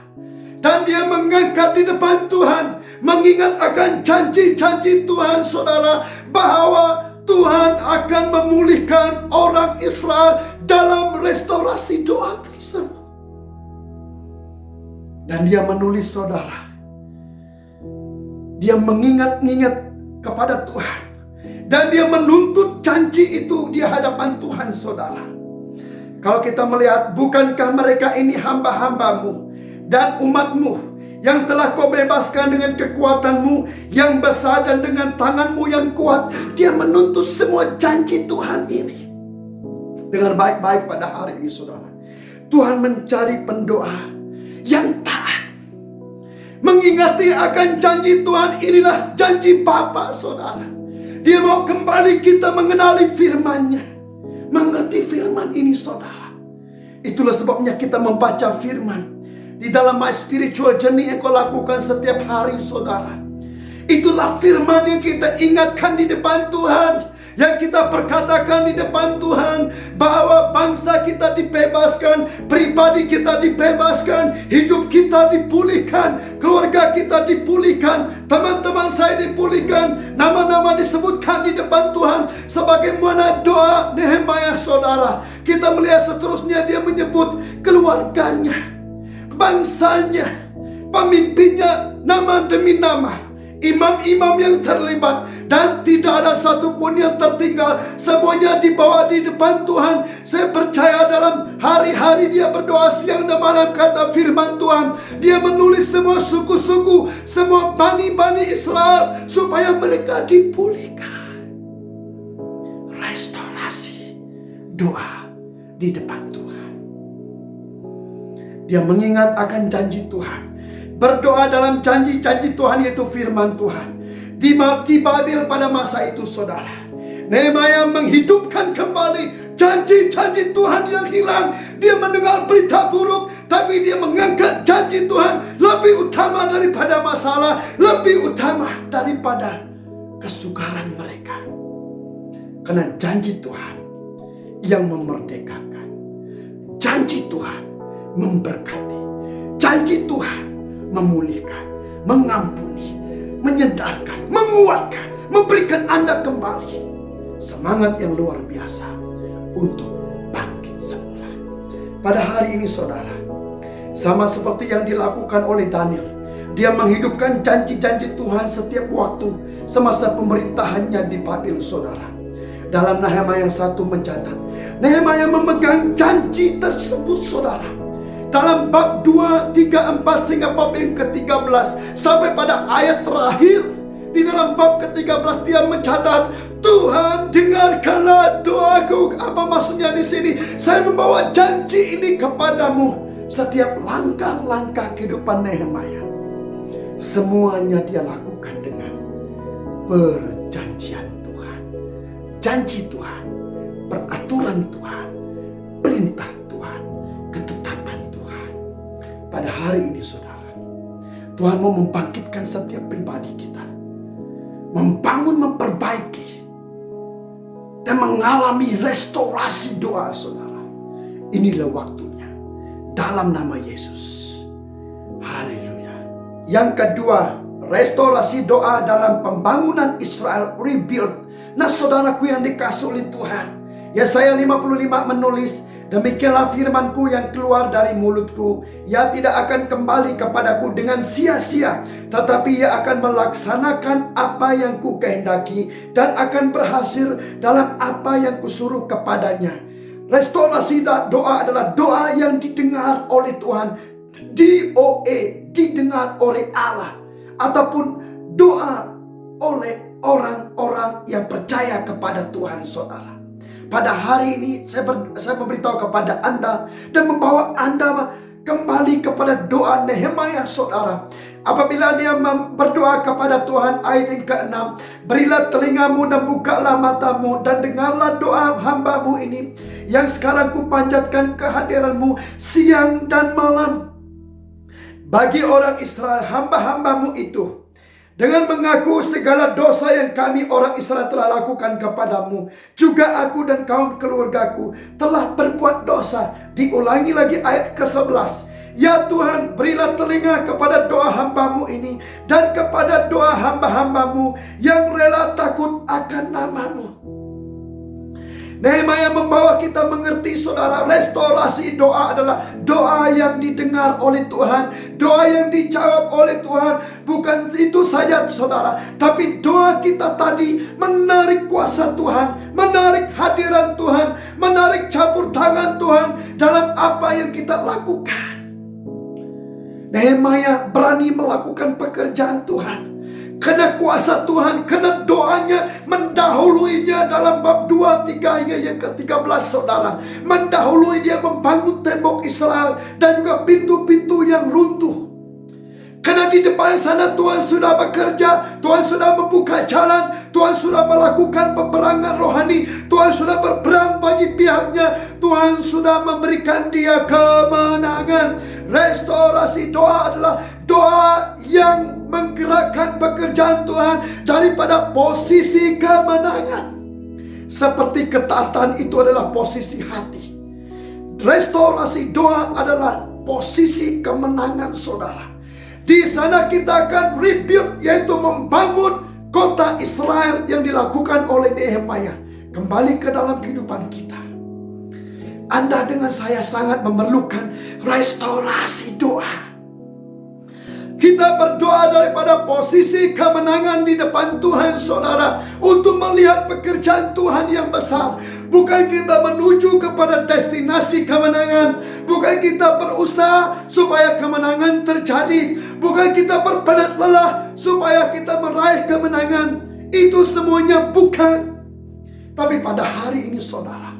dan dia mengangkat di depan Tuhan, mengingat akan janji-janji Tuhan, saudara, bahwa Tuhan akan memulihkan orang Israel dalam restorasi doa tersebut. Dan dia menulis, saudara, dia mengingat-ingat kepada Tuhan, dan dia menuntut janji itu di hadapan Tuhan, saudara. Kalau kita melihat, bukankah mereka ini hamba-hambamu dan umatmu yang telah kau bebaskan dengan kekuatanmu yang besar dan dengan tanganmu yang kuat? Dia menuntut semua janji Tuhan ini. Dengar baik-baik pada hari ini, saudara. Tuhan mencari pendoa yang taat, mengingati akan janji Tuhan. Inilah janji Bapa, saudara. Dia mau kembali kita mengenali firman-Nya, mengerti firman ini, saudara. Itulah sebabnya kita membaca firman di dalam my spiritual journey yang kau lakukan setiap hari, saudara. Itulah firman yang kita ingatkan di depan Tuhan, yang kita perkatakan di depan Tuhan bahwa bangsa kita dibebaskan, pribadi kita dibebaskan, hidup kita dipulihkan, keluarga kita dipulihkan, teman-teman saya dipulihkan, nama-nama disebutkan di depan Tuhan sebagaimana doa Nehemia saudara. Kita melihat seterusnya dia menyebut keluarganya, bangsanya, pemimpinnya, nama demi nama, imam-imam yang terlibat, dan tidak ada satupun yang tertinggal. Semuanya dibawa di depan Tuhan. Saya percaya dalam hari-hari dia berdoa siang dan malam, kata firman Tuhan, dia menulis semua suku-suku, semua bani-bani Israel supaya mereka dipulihkan. Restorasi, doa di depan Tuhan. Dia mengingat akan janji Tuhan, berdoa dalam janji-janji Tuhan, yaitu firman Tuhan. Di Babel pada masa itu saudara, Nehemia menghidupkan kembali janji-janji Tuhan yang hilang. Dia mendengar berita buruk, tapi dia mengangkat janji Tuhan lebih utama daripada masalah, lebih utama daripada kesukaran mereka. Karena janji Tuhan yang memerdekakan, janji Tuhan memberkati, janji Tuhan memulihkan, mengampuni, menyedarkan, menguatkan, memberikan Anda kembali semangat yang luar biasa untuk bangkit semula. Pada hari ini saudara, sama seperti yang dilakukan oleh Daniel, dia menghidupkan janji-janji Tuhan setiap waktu semasa pemerintahannya di Babel saudara. Dalam Nehemia 1 mencatat, Nehemia memegang janji tersebut saudara. Dalam bab 2, 3, 4 sehingga bab yang ke-13, sampai pada ayat terakhir di dalam bab ke-13 dia mencatat, Tuhan dengarkanlah doaku. Apa maksudnya di sini? Saya membawa janji ini kepadamu. Setiap langkah-langkah kehidupan Nehemia, semuanya dia lakukan dengan perjanjian Tuhan, janji Tuhan, peraturan Tuhan, perintah Tuhan, ketetapan Tuhan. Pada hari ini saudara, Tuhan mau membangkitkan setiap pribadi kita, membangun, memperbaiki, dan mengalami restorasi doa saudara. Inilah waktunya dalam nama Yesus. Haleluya. Yang kedua, restorasi doa dalam pembangunan Israel, rebuild. Nah saudaraku yang dikasihi oleh Tuhan, Yesaya 55 menulis, demikianlah firmanku yang keluar dari mulutku, ia tidak akan kembali kepadaku dengan sia-sia, tetapi ia akan melaksanakan apa yang ku kehendaki dan akan berhasil dalam apa yang kusuruh kepadanya. Restorasi doa adalah doa yang didengar oleh Tuhan, DOA, didengar oleh Allah, ataupun doa oleh orang-orang yang percaya kepada Tuhan saudara. Pada hari ini saya memberitahu kepada Anda dan membawa Anda kembali kepada doa Nehemia saudara. Apabila dia berdoa kepada Tuhan, ayat yang ke-6, berilah telingamu dan bukalah matamu dan dengarlah doa hambamu ini yang sekarang kupanjatkan kehadiranmu siang dan malam. Bagi orang Israel, hamba-hambamu itu, dengan mengaku segala dosa yang kami orang Israel telah lakukan kepadamu, juga aku dan kaum keluargaku telah berbuat dosa. Diulangi lagi ayat ke-11. Ya Tuhan, berilah telinga kepada doa hambamu ini dan kepada doa hamba-hambamu yang rela takut akan namamu. Nehemia membawa kita mengerti saudara, restorasi doa adalah doa yang didengar oleh Tuhan, doa yang dijawab oleh Tuhan. Bukan itu saja saudara, tapi doa kita tadi menarik kuasa Tuhan, menarik hadiran Tuhan, menarik campur tangan Tuhan dalam apa yang kita lakukan. Nehemia berani melakukan pekerjaan Tuhan karena kuasa Tuhan, karena doanya mendahuluinya dalam bab 2, 3 hingga yang ke-13 saudara. Mendahului dia membangun tembok Israel dan juga pintu-pintu yang runtuh. Karena di depan sana Tuhan sudah bekerja, Tuhan sudah membuka jalan, Tuhan sudah melakukan peperangan rohani, Tuhan sudah berperang bagi pihaknya, Tuhan sudah memberikan dia kemenangan. Restorasi doa adalah doa yang menggerakkan pekerjaan Tuhan daripada posisi kemenangan. seperti ketaatan itu adalah posisi hati. Restorasi doa adalah posisi kemenangan saudara. Di sana kita akan rebuild, yaitu membangun kota Israel yang dilakukan oleh Nehemia kembali ke dalam kehidupan kita. Anda dengan saya sangat memerlukan restorasi doa. Kita berdoa daripada posisi kemenangan di depan Tuhan saudara, untuk melihat pekerjaan Tuhan yang besar. Bukan kita menuju kepada destinasi kemenangan, bukan kita berusaha supaya kemenangan terjadi, bukan kita berpenat lelah supaya kita meraih kemenangan. Itu semuanya bukan. Tapi pada hari ini saudara,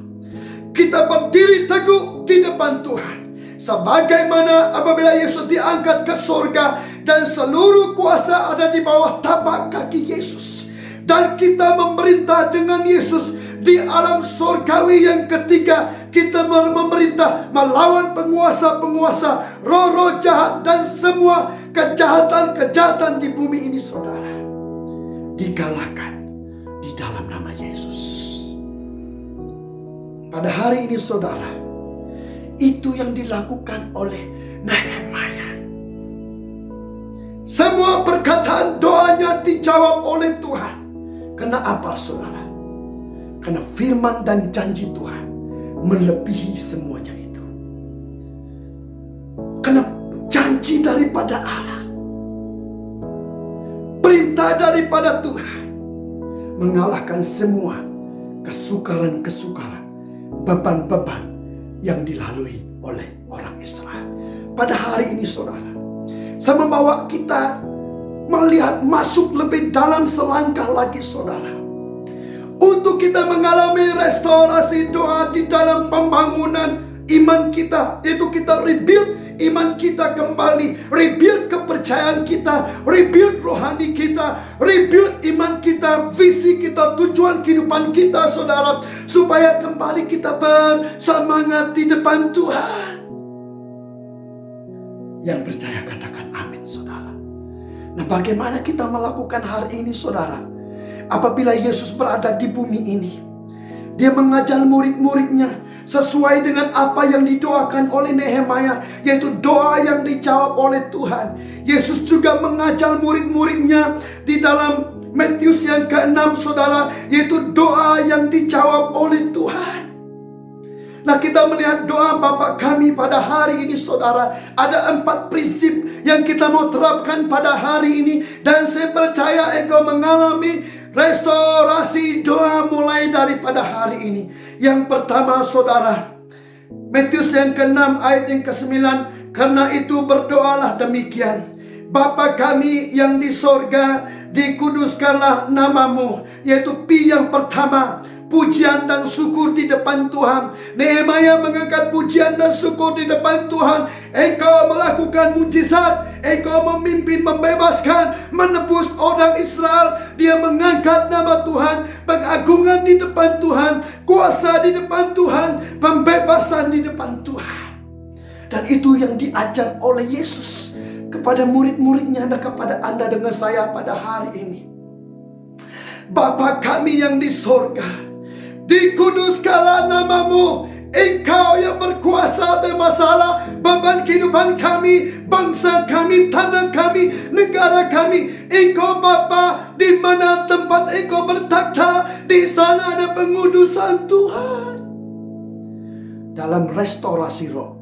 kita berdiri teguh di depan Tuhan. Sebagaimana apabila Yesus diangkat ke surga dan seluruh kuasa ada di bawah tapak kaki Yesus, dan kita memerintah dengan Yesus di alam surgawi yang ketiga. Kita memerintah melawan penguasa-penguasa, roh-roh jahat, dan semua kejahatan-kejahatan di bumi ini saudara, digalakkan di dalam nama Yesus. Pada hari ini saudara, itu yang dilakukan oleh Nehemia. Semua perkataan doanya dijawab oleh Tuhan. Karena apa saudara? Karena firman dan janji Tuhan melebihi semuanya itu. Karena janji daripada Allah, perintah daripada Tuhan, mengalahkan semua kesukaran-kesukaran, beban-beban yang dilalui oleh orang Israel. Pada hari ini saudara, saya membawa kita melihat masuk lebih dalam selangkah lagi saudara, untuk kita mengalami restorasi doa di dalam pembangunan iman kita, yaitu kita rebuild iman kita kembali, rebuild kepercayaan kita, rebuild rohani kita, rebuild iman kita, visi kita, tujuan kehidupan kita saudara, supaya kembali kita bersemangat di depan Tuhan. Yang percaya katakan amin saudara. Nah, bagaimana kita melakukan hari ini saudara? Apabila Yesus berada di bumi ini, Dia mengajar murid-muridnya sesuai dengan apa yang didoakan oleh Nehemia, yaitu doa yang dijawab oleh Tuhan. Yesus juga mengajar murid-muridnya di dalam Matius yang ke-6 saudara, yaitu doa yang dijawab oleh Tuhan. Nah, kita melihat doa Bapa kami pada hari ini saudara, ada 4 prinsip yang kita mau terapkan pada hari ini, dan saya percaya engkau mengalami restorasi doa mulai daripada hari ini. Yang pertama saudara, Matius yang ke-6 ayat yang ke-9, karena itu berdoalah demikian: Bapa kami yang di sorga, dikuduskanlah namamu. Yaitu P yang pertama, pujian dan syukur di depan Tuhan. Nehemia mengangkat pujian dan syukur di depan Tuhan. Engkau melakukan mujizat, engkau memimpin, membebaskan, menebus orang Israel. Dia mengangkat nama Tuhan, pengagungan di depan Tuhan, kuasa di depan Tuhan, pembebasan di depan Tuhan. Dan itu yang diajar oleh Yesus kepada murid-muridnya dan kepada Anda dengan saya pada hari ini. Bapa kami yang di sorga, dikuduskanlah namamu. Engkau yang berkuasa atas masalah beban kehidupan kami, bangsa kami, tanah kami, negara kami. Engkau Bapa, di mana tempat engkau bertakhta, di sana ada pengudusan Tuhan. Dalam restorasi roh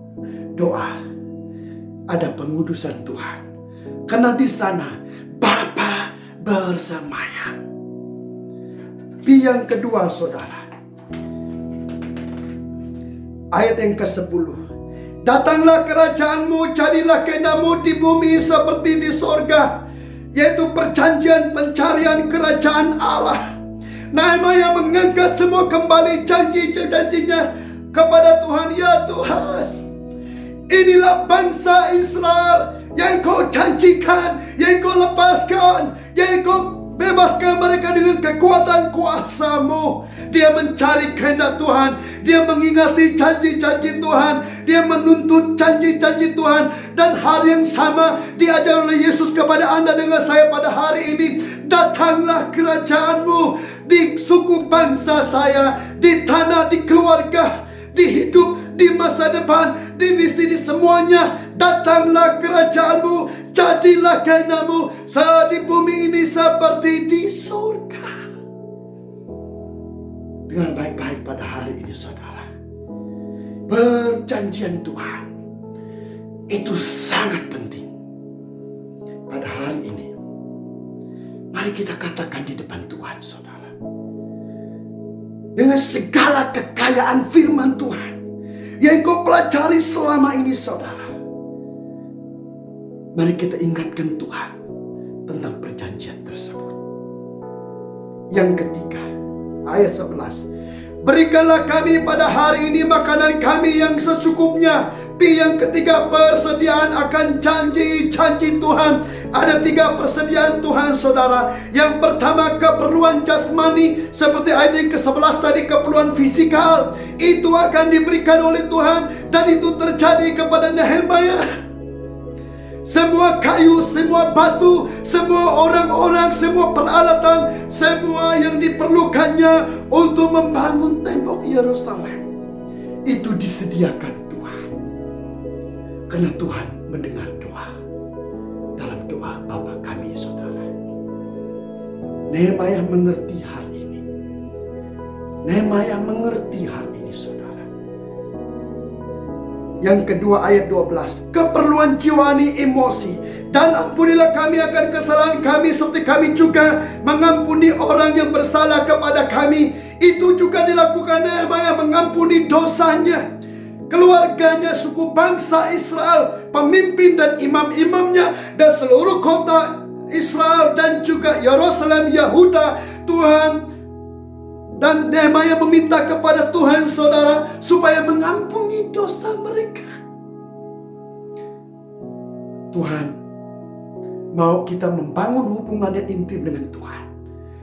doa ada pengudusan Tuhan, karena di sana Bapa bersemayam. Yang kedua saudara, ayat yang ke-10, datanglah kerajaanmu, jadilah kehendakmu di bumi seperti di sorga. Yaitu perjanjian pencarian kerajaan Allah. Nehemia mengangkat semua kembali janji-janjinya kepada Tuhan. Ya Tuhan, inilah bangsa Israel yang kau janjikan, yang kau lepaskan, yang kau bebaskan mereka dengan kekuatan kuasa-Mu. Dia mencari kehendak Tuhan, dia mengingati janji-janji Tuhan, dia menuntut janji-janji Tuhan. Dan hari yang sama diajar oleh Yesus kepada Anda dengan saya pada hari ini. Datanglah kerajaanmu, di suku bangsa saya, di tanah, di keluarga, di hidup, di masa depan, di visi, di semuanya. Datanglah kerajaanmu, jadilah kehendakmu di bumi ini seperti di surga. Dengar baik-baik pada hari ini saudara. Perjanjian Tuhan itu sangat penting. Pada hari ini, mari kita katakan di depan Tuhan saudara. Dengan segala kekayaan firman Tuhan yang kau pelajari selama ini saudara. Mari kita ingatkan Tuhan tentang perjanjian tersebut. Yang ketiga, ayat 11. Berikanlah kami pada hari ini makanan kami yang secukupnya. Yang ketiga, persediaan akan janji-janji Tuhan. Ada 3 persediaan Tuhan saudara. Yang pertama, keperluan jasmani. Seperti ayat yang ke-11 tadi, keperluan fisikal. Itu akan diberikan oleh Tuhan. Dan itu terjadi kepada Nehemia. Semua kayu, semua batu, semua orang-orang, semua peralatan, semua yang diperlukannya untuk membangun tembok Yerusalem, itu disediakan Tuhan. Karena Tuhan mendengar doa. Dalam doa Bapa kami saudara. Nehemia mengerti hal ini. Nehemia mengerti hal ini saudara. Yang kedua ayat 12. Keperluan jiwani emosi. Dan ampunilah kami akan kesalahan kami seperti kami juga mengampuni orang yang bersalah kepada kami. Itu juga dilakukan Nehemia, mengampuni dosanya. Keluarganya, suku bangsa Israel, pemimpin dan imam-imamnya, dan seluruh kota Israel dan juga Yerusalem, Yehuda. Tuhan dan Nehemia meminta kepada Tuhan saudara supaya mengampuni dosa mereka. Tuhan mau kita membangun hubungan yang intim dengan Tuhan,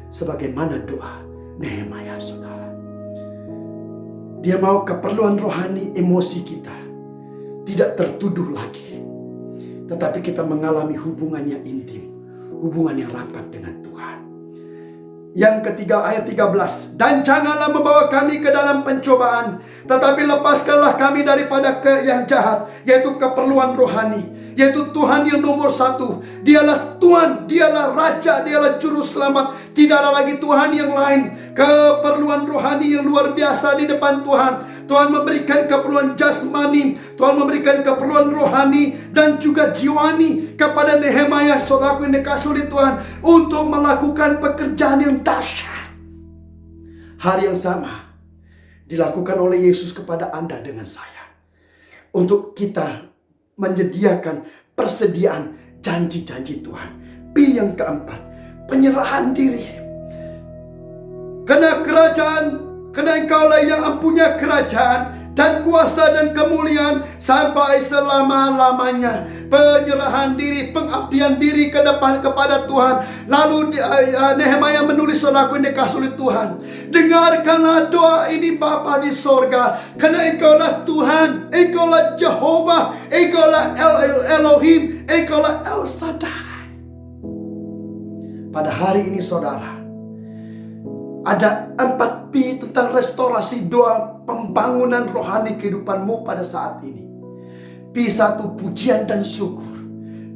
sebagaimana doa Nehemia saudara. Dia mau keperluan rohani emosi kita tidak tertuduh lagi, tetapi kita mengalami hubungan yang intim, hubungan yang rapat dengan Tuhan. Yang ketiga ayat 13. Dan janganlah membawa kami ke dalam pencobaan, tetapi lepaskanlah kami daripada yang jahat, yaitu keperluan rohani, yaitu Tuhan yang nomor 1. Dialah Tuhan, dialah Raja, dialah Juru Selamat. Tidak ada lagi Tuhan yang lain. Keperluan rohani yang luar biasa di depan Tuhan. Tuhan memberikan keperluan jasmani, Tuhan memberikan keperluan rohani dan juga jiwani kepada Nehemia, saudaraku yang dikasihi oleh Tuhan, untuk melakukan pekerjaan yang dahsyat. Hal yang sama dilakukan oleh Yesus kepada Anda dengan saya, untuk kita menyediakan persediaan janji-janji Tuhan. P yang keempat, penyerahan diri. Karena engkaulah yang mempunyai kerajaan dan kuasa dan kemuliaan sampai selama-lamanya. Penyerahan diri, pengabdian diri ke depan kepada Tuhan. Lalu Nehemia menulis, saudaraku yang dikasihi oleh Tuhan, dengarkanlah doa ini Bapa di sorga, karena engkaulah Tuhan, engkaulah Jehovah, engkaulah Elohim, engkaulah El Shaddai. Pada hari ini saudara, ada 4 P tentang restorasi doa pembangunan rohani kehidupanmu pada saat ini. P1, pujian dan syukur.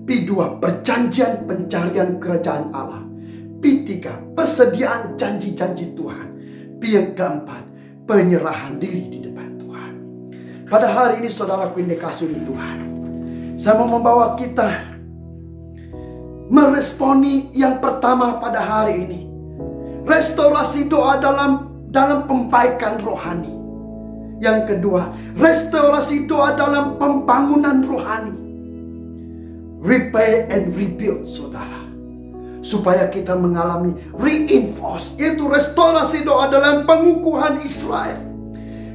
P2, perjanjian pencarian kerajaan Allah. P3, persediaan janji-janji Tuhan. P yang keempat, penyerahan diri di depan Tuhan. Pada hari ini saudaraku yang dikasihi Tuhan, saya mau membawa kita meresponi yang pertama pada hari ini. Restorasi doa dalam pembaikan rohani. Yang kedua, restorasi doa dalam pembangunan rohani. Repair and rebuild saudara, supaya kita mengalami reinforce, yaitu restorasi doa dalam pengukuhan Israel.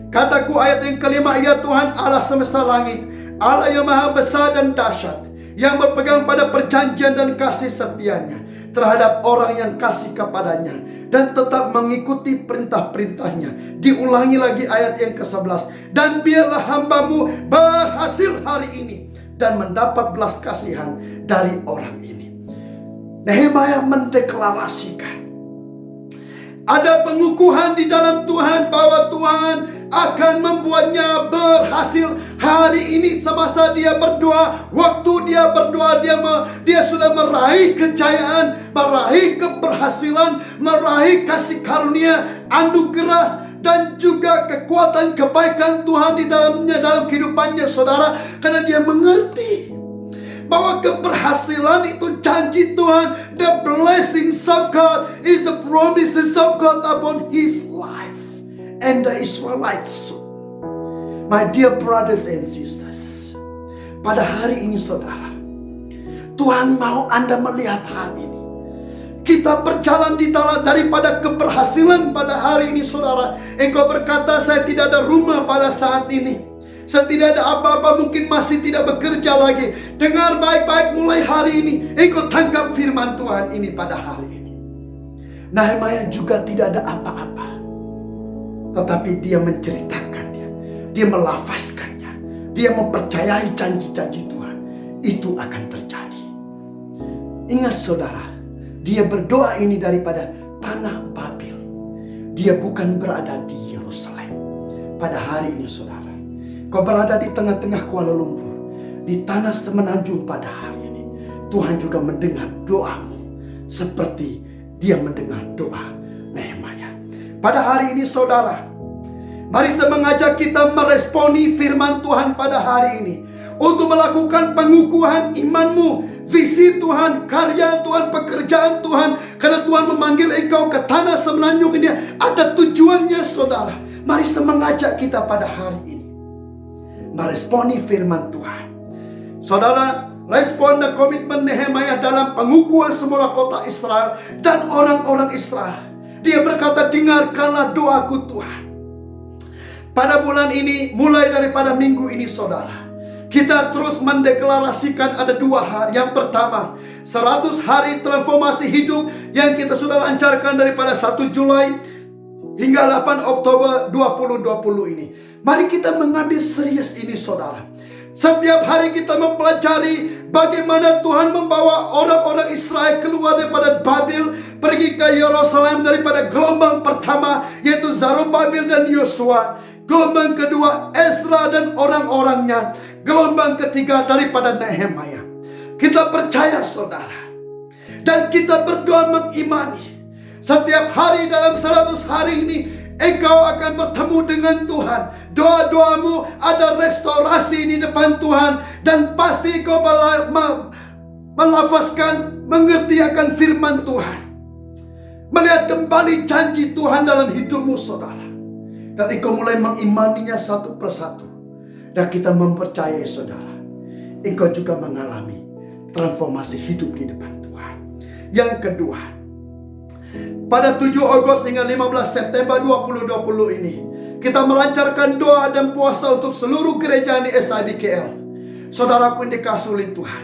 Kataku ayat yang kelima, ya Tuhan Allah semesta langit, Allah yang maha besar dan dahsyat, yang berpegang pada perjanjian dan kasih setianya terhadap orang yang kasih kepadanya dan tetap mengikuti perintah-perintahnya. Diulangi lagi ayat yang ke-11. Dan biarlah hambamu berhasil hari ini dan mendapat belas kasihan dari orang ini. Nehemia mendeklarasikan Ada pengukuhan di dalam Tuhan bahwa Tuhan akan membuatnya berhasil. Hari ini semasa dia berdoa, waktu dia berdoa, dia sudah meraih kejayaan, meraih keberhasilan, meraih kasih karunia, anugerah, dan juga kekuatan kebaikan Tuhan di dalamnya, dalam kehidupannya saudara. Karena dia mengerti bahwa keberhasilan itu janji Tuhan. The blessings of God is the promises of God upon his life and the Israelites. My dear brothers and sisters, pada hari ini saudara, Tuhan mau Anda melihat hari ini. Kita berjalan di dalam daripada keberhasilan pada hari ini saudara. Engkau berkata, saya tidak ada rumah pada saat ini, saya tidak ada apa-apa, mungkin masih tidak bekerja lagi. Dengar baik-baik mulai hari ini. Engkau tangkap firman Tuhan ini pada hari ini. Nehemia juga tidak ada apa-apa, tetapi dia menceritakannya, dia melafazkannya, dia mempercayai janji-janji Tuhan. Itu akan terjadi. Ingat saudara, dia berdoa ini daripada tanah Babil. Dia bukan berada di Yerusalem. Pada hari ini saudara, kau berada di tengah-tengah Kuala Lumpur, di tanah semenanjung pada hari ini. Tuhan juga mendengar doamu seperti dia mendengar doa Nehemia. Pada hari ini saudara, mari saya mengajak kita meresponi firman Tuhan pada hari ini. Untuk melakukan pengukuhan imanmu, visi Tuhan, karya Tuhan, pekerjaan Tuhan. Karena Tuhan memanggil engkau ke tanah semenanjung ini, ada tujuannya saudara. Mari saya mengajak kita pada hari ini meresponi firman Tuhan. Saudara, respon dan komitmen Nehemia dalam pengukuhan semula kota Israel dan orang-orang Israel. Dia berkata, dengarkanlah doaku Tuhan. Pada bulan ini, mulai daripada minggu ini saudara, kita terus mendeklarasikan ada 2 hari. Yang pertama, 100 hari transformasi hidup yang kita sudah lancarkan daripada 1 Julai hingga 8 Oktober 2020 ini. Mari kita mengambil serius ini saudara. Setiap hari kita mempelajari bagaimana Tuhan membawa orang-orang Israel keluar daripada Babil, pergi ke Yerusalem daripada gelombang pertama, yaitu Zerubbabel dan Yosua. Gelombang kedua Ezra dan orang-orangnya. Gelombang ketiga daripada Nehemia. Kita percaya saudara, dan kita berdoa mengimani, setiap hari dalam 100 hari ini engkau akan bertemu dengan Tuhan. Doa-doamu ada restorasi di depan Tuhan, dan pasti engkau melafazkan, mengerti akan firman Tuhan, melihat kembali janji Tuhan dalam hidupmu saudara. Dan engkau mulai mengimaninya satu persatu. Dan kita mempercayai saudara, engkau juga mengalami transformasi hidup di depan Tuhan. Yang kedua, pada 7 Agustus hingga 15 September 2020 ini, kita melancarkan doa dan puasa untuk seluruh gereja di SIBKL. Saudaraku yang dikasihi oleh Tuhan.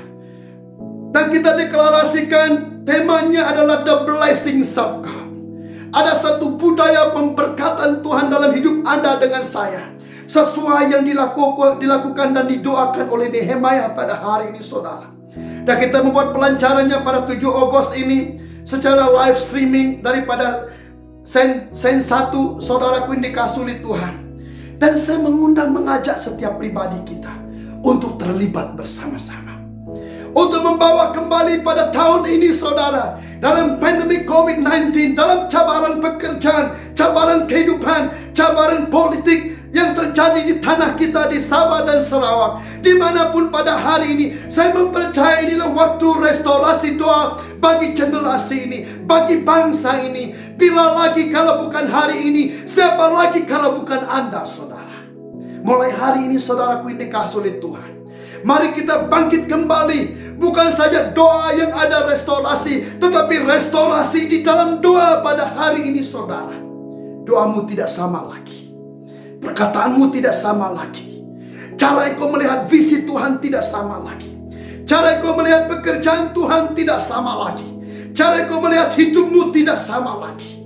Dan kita deklarasikan temanya adalah The Blessings of God. Ada satu budaya pemberkatan Tuhan dalam hidup Anda dengan saya, sesuai yang dilakukan dan didoakan oleh Nehemia pada hari ini saudara. Dan kita membuat pelancarannya pada 7 Agustus ini secara live streaming daripada Sen 1, saudaraku yang dikasihi oleh Tuhan. Dan saya mengajak setiap pribadi kita untuk terlibat bersama-sama, untuk membawa kembali pada tahun ini saudara, dalam pandemi COVID-19, dalam cabaran pekerjaan, cabaran kehidupan, cabaran politik yang terjadi di tanah kita di Sabah dan Sarawak, dimanapun pada hari ini, saya mempercayai inilah waktu restorasi doa bagi generasi ini, bagi bangsa ini. Bila lagi kalau bukan hari ini, siapa lagi kalau bukan Anda saudara. Mulai hari ini saudaraku yang dikasihi oleh Tuhan, mari kita bangkit kembali. Bukan saja doa yang ada restorasi, tetapi restorasi di dalam doa pada hari ini saudara. Doamu tidak sama lagi, perkataanmu tidak sama lagi, cara engkau melihat visi Tuhan tidak sama lagi, cara engkau melihat pekerjaan Tuhan tidak sama lagi, cara engkau melihat hidupmu tidak sama lagi.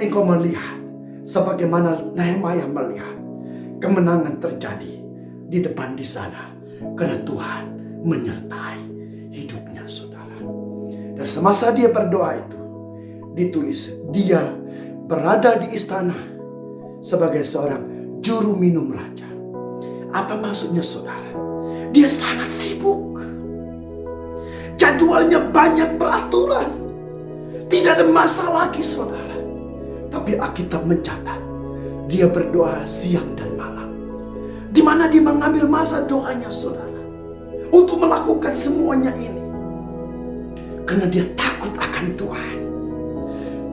Engkau melihat sebagaimana Nehemia melihat kemenangan terjadi di depan di sana, karena Tuhan menyertai hidupnya saudara. Dan semasa dia berdoa itu, ditulis dia berada di istana sebagai seorang juru minum raja. Apa maksudnya saudara? Dia sangat sibuk. Jadwalnya banyak beraturan. Tidak ada masa lagi saudara. Tapi Alkitab mencatat dia berdoa siang dan malam. Di mana dia mengambil masa doanya saudara untuk melakukan semuanya ini. Karena dia takut akan Tuhan.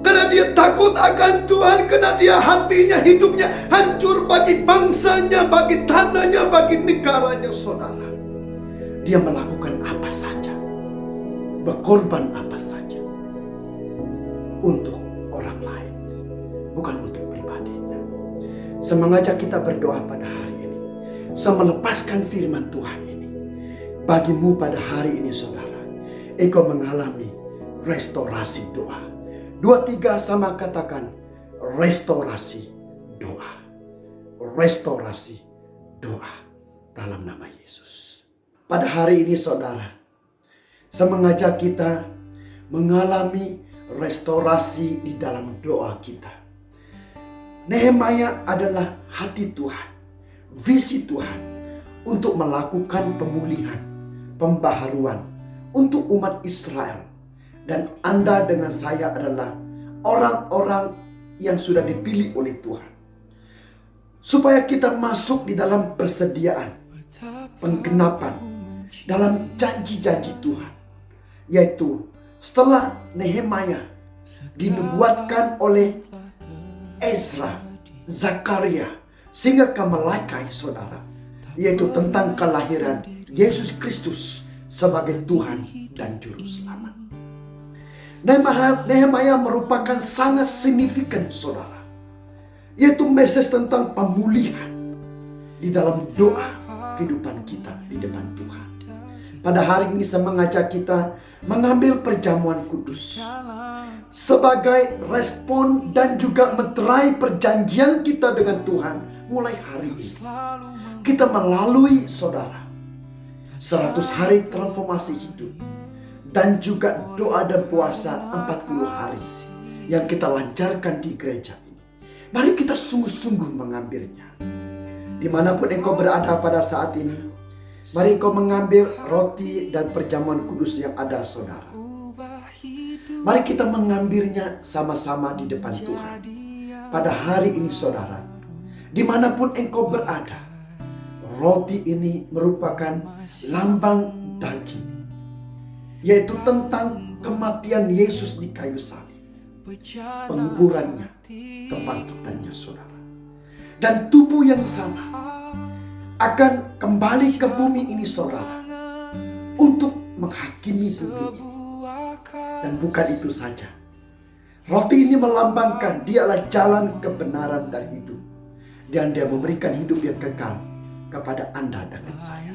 Karena dia takut akan Tuhan. Karena dia hatinya, hidupnya hancur bagi bangsanya, bagi tanahnya, bagi negaranya saudara. Dia melakukan apa saja, berkorban apa saja untuk orang lain, bukan untuk pribadinya. Saya mengajak kita berdoa pada hari ini. Saya melepaskan firman Tuhan ini bagimu pada hari ini saudara. Engkau mengalami restorasi doa. 2-3 sama katakan restorasi doa. Restorasi doa dalam nama Yesus. Pada hari ini saudara, saya mengajak kita mengalami restorasi di dalam doa kita. Nehemia adalah hati Tuhan, visi Tuhan untuk melakukan pemulihan, pembaharuan untuk umat Israel. Dan Anda dengan saya adalah orang-orang yang sudah dipilih oleh Tuhan. Supaya kita masuk di dalam persediaan, penggenapan dalam janji-janji Tuhan. Yaitu setelah Nehemia dinubuatkan oleh Ezra, Zakaria, sehingga ke Malakai saudara. Yaitu tentang kelahiran Yesus Kristus sebagai Tuhan dan Juru Selamat. Nehemia merupakan sangat signifikan saudara. Yaitu message tentang pemulihan di dalam doa kehidupan kita di depan Tuhan. Pada hari ini saya mengajak kita mengambil perjamuan kudus sebagai respon dan juga meterai perjanjian kita dengan Tuhan mulai hari ini. Kita melalui saudara 100 hari transformasi hidup dan juga doa dan puasa 40 hari yang kita lancarkan di gereja ini. Mari kita sungguh-sungguh mengambilnya. Dimanapun engkau berada pada saat ini, mari engkau mengambil roti dan perjamuan kudus yang ada saudara. Mari kita mengambilnya sama-sama di depan Tuhan. Pada hari ini saudara, dimanapun engkau berada, roti ini merupakan lambang daging, yaitu tentang kematian Yesus di kayu salib, penguburannya, kebangkitannya saudara. Dan tubuh yang sama akan kembali ke bumi ini saudara, untuk menghakimi bumi ini. Dan bukan itu saja, roti ini melambangkan dialah jalan kebenaran dan hidup, dan dia memberikan hidup yang kekal kepada Anda dan saya.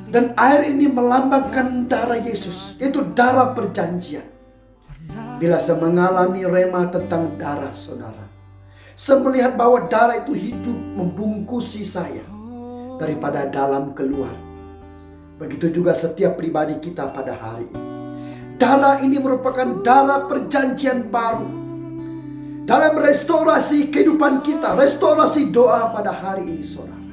Dan air ini melambangkan darah Yesus, yaitu darah perjanjian. Bila saya mengalami rema tentang darah saudara, saya melihat bahwa darah itu hidup membungkusi saya daripada dalam keluar. Begitu juga setiap pribadi kita pada hari ini. Darah ini merupakan darah perjanjian baru dalam restorasi kehidupan kita, restorasi doa pada hari ini saudara.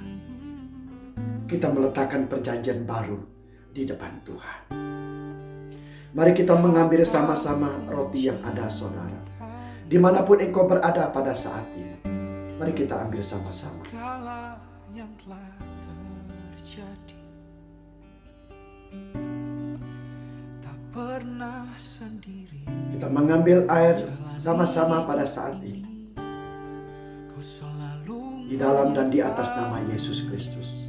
Kita meletakkan perjanjian baru di depan Tuhan. Mari kita mengambil sama-sama roti yang ada saudara. Dimanapun engkau berada pada saat ini, mari kita ambil sama-sama. Yang telah terjadi, tak pernah sendiri. Kita mengambil air sama-sama pada saat ini, di dalam dan di atas nama Yesus Kristus.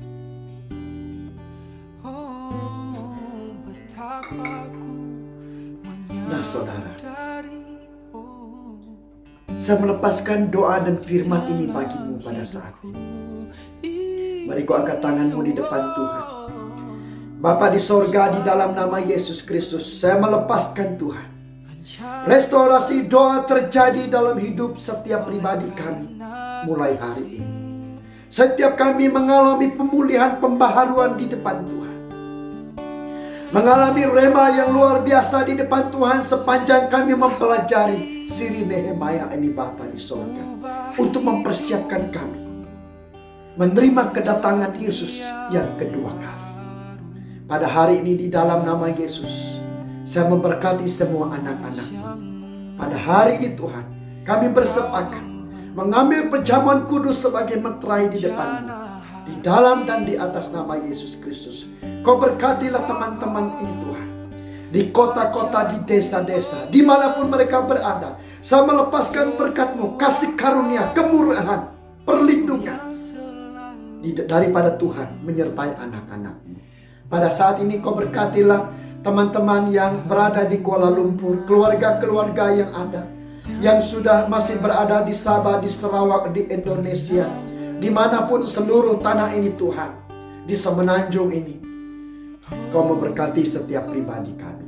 Nah saudara, saya melepaskan doa dan firman ini bagimu pada saat ini. Mari kau angkat tanganmu di depan Tuhan. Bapa di sorga, di dalam nama Yesus Kristus, saya melepaskan Tuhan. Restorasi doa terjadi dalam hidup setiap pribadi kami mulai hari ini. Setiap kami mengalami pemulihan, pembaharuan di depan Tuhan. Mengalami rema yang luar biasa di depan Tuhan sepanjang kami mempelajari Siri Nehemia ini Bapa di sorga, untuk mempersiapkan kami menerima kedatangan Yesus yang kedua kali. Pada hari ini di dalam nama Yesus, saya memberkati semua anak-anak. Pada hari ini Tuhan, kami bersepakat mengambil perjamuan kudus sebagai meterai di depan-Mu. Di dalam dan di atas nama Yesus Kristus, Kau berkatilah teman-teman ini Tuhan. Di kota-kota, di desa-desa, dimanapun mereka berada, saya melepaskan berkat-Mu, kasih karunia, kemurahan, perlindungan daripada Tuhan menyertai anak-anak-Mu. Pada saat ini Kau berkatilah teman-teman yang berada di Kuala Lumpur, keluarga-keluarga yang ada, yang sudah masih berada di Sabah, di Sarawak, di Indonesia, dimanapun seluruh tanah ini Tuhan, di semenanjung ini, Kau memberkati setiap pribadi kami.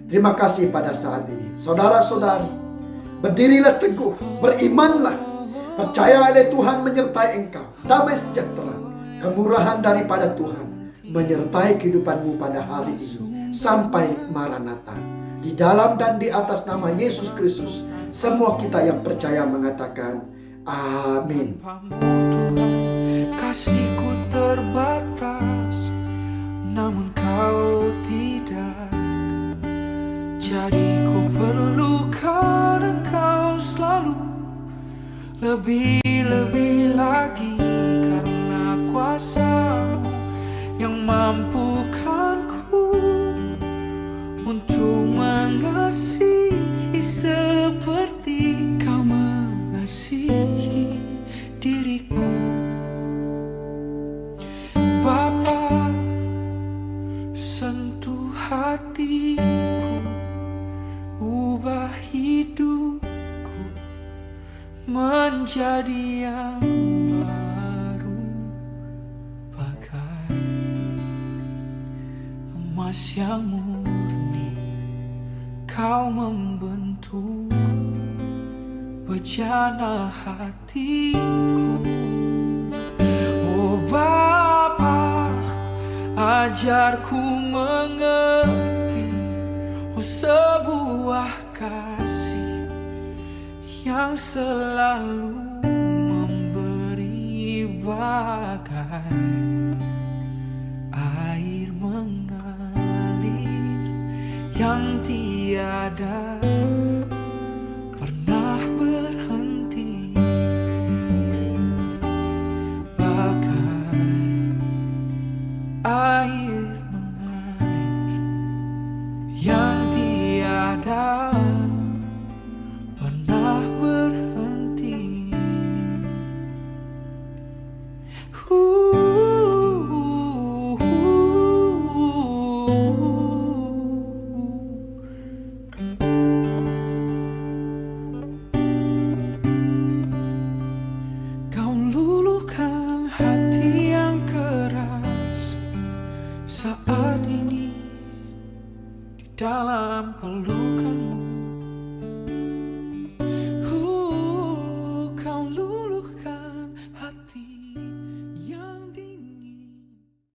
Terima kasih pada saat ini. Saudara-saudari, berdirilah teguh, berimanlah, percaya oleh Tuhan menyertai engkau. Damai sejahtera, kemurahan daripada Tuhan menyertai kehidupanmu pada hari ini sampai Maranatha. Di dalam dan di atas nama Yesus Kristus, semua kita yang percaya mengatakan amin. Kasihku terbatas, namun Kau tidak. Jadi ku perlukan Engkau selalu, lebih-lebih lagi, karena kuasa-Mu yang mampukanku untuk mengasihi seperti Kau mengasihi diriku. Bapa, sentuh hatiku, ubah hidupku menjadi yang baru, bagai emas yang murni. Kau membentuk bejana hatiku. Oh Bapa, ajarku mengerti, oh sebuah kasih yang selalu memberi, bagai air mengalir yang tiada pernah berhenti, bagai air mengalir yang tiada pernah berhenti. Kau luluhkan hati yang keras saat ini di dalam pelukanmu.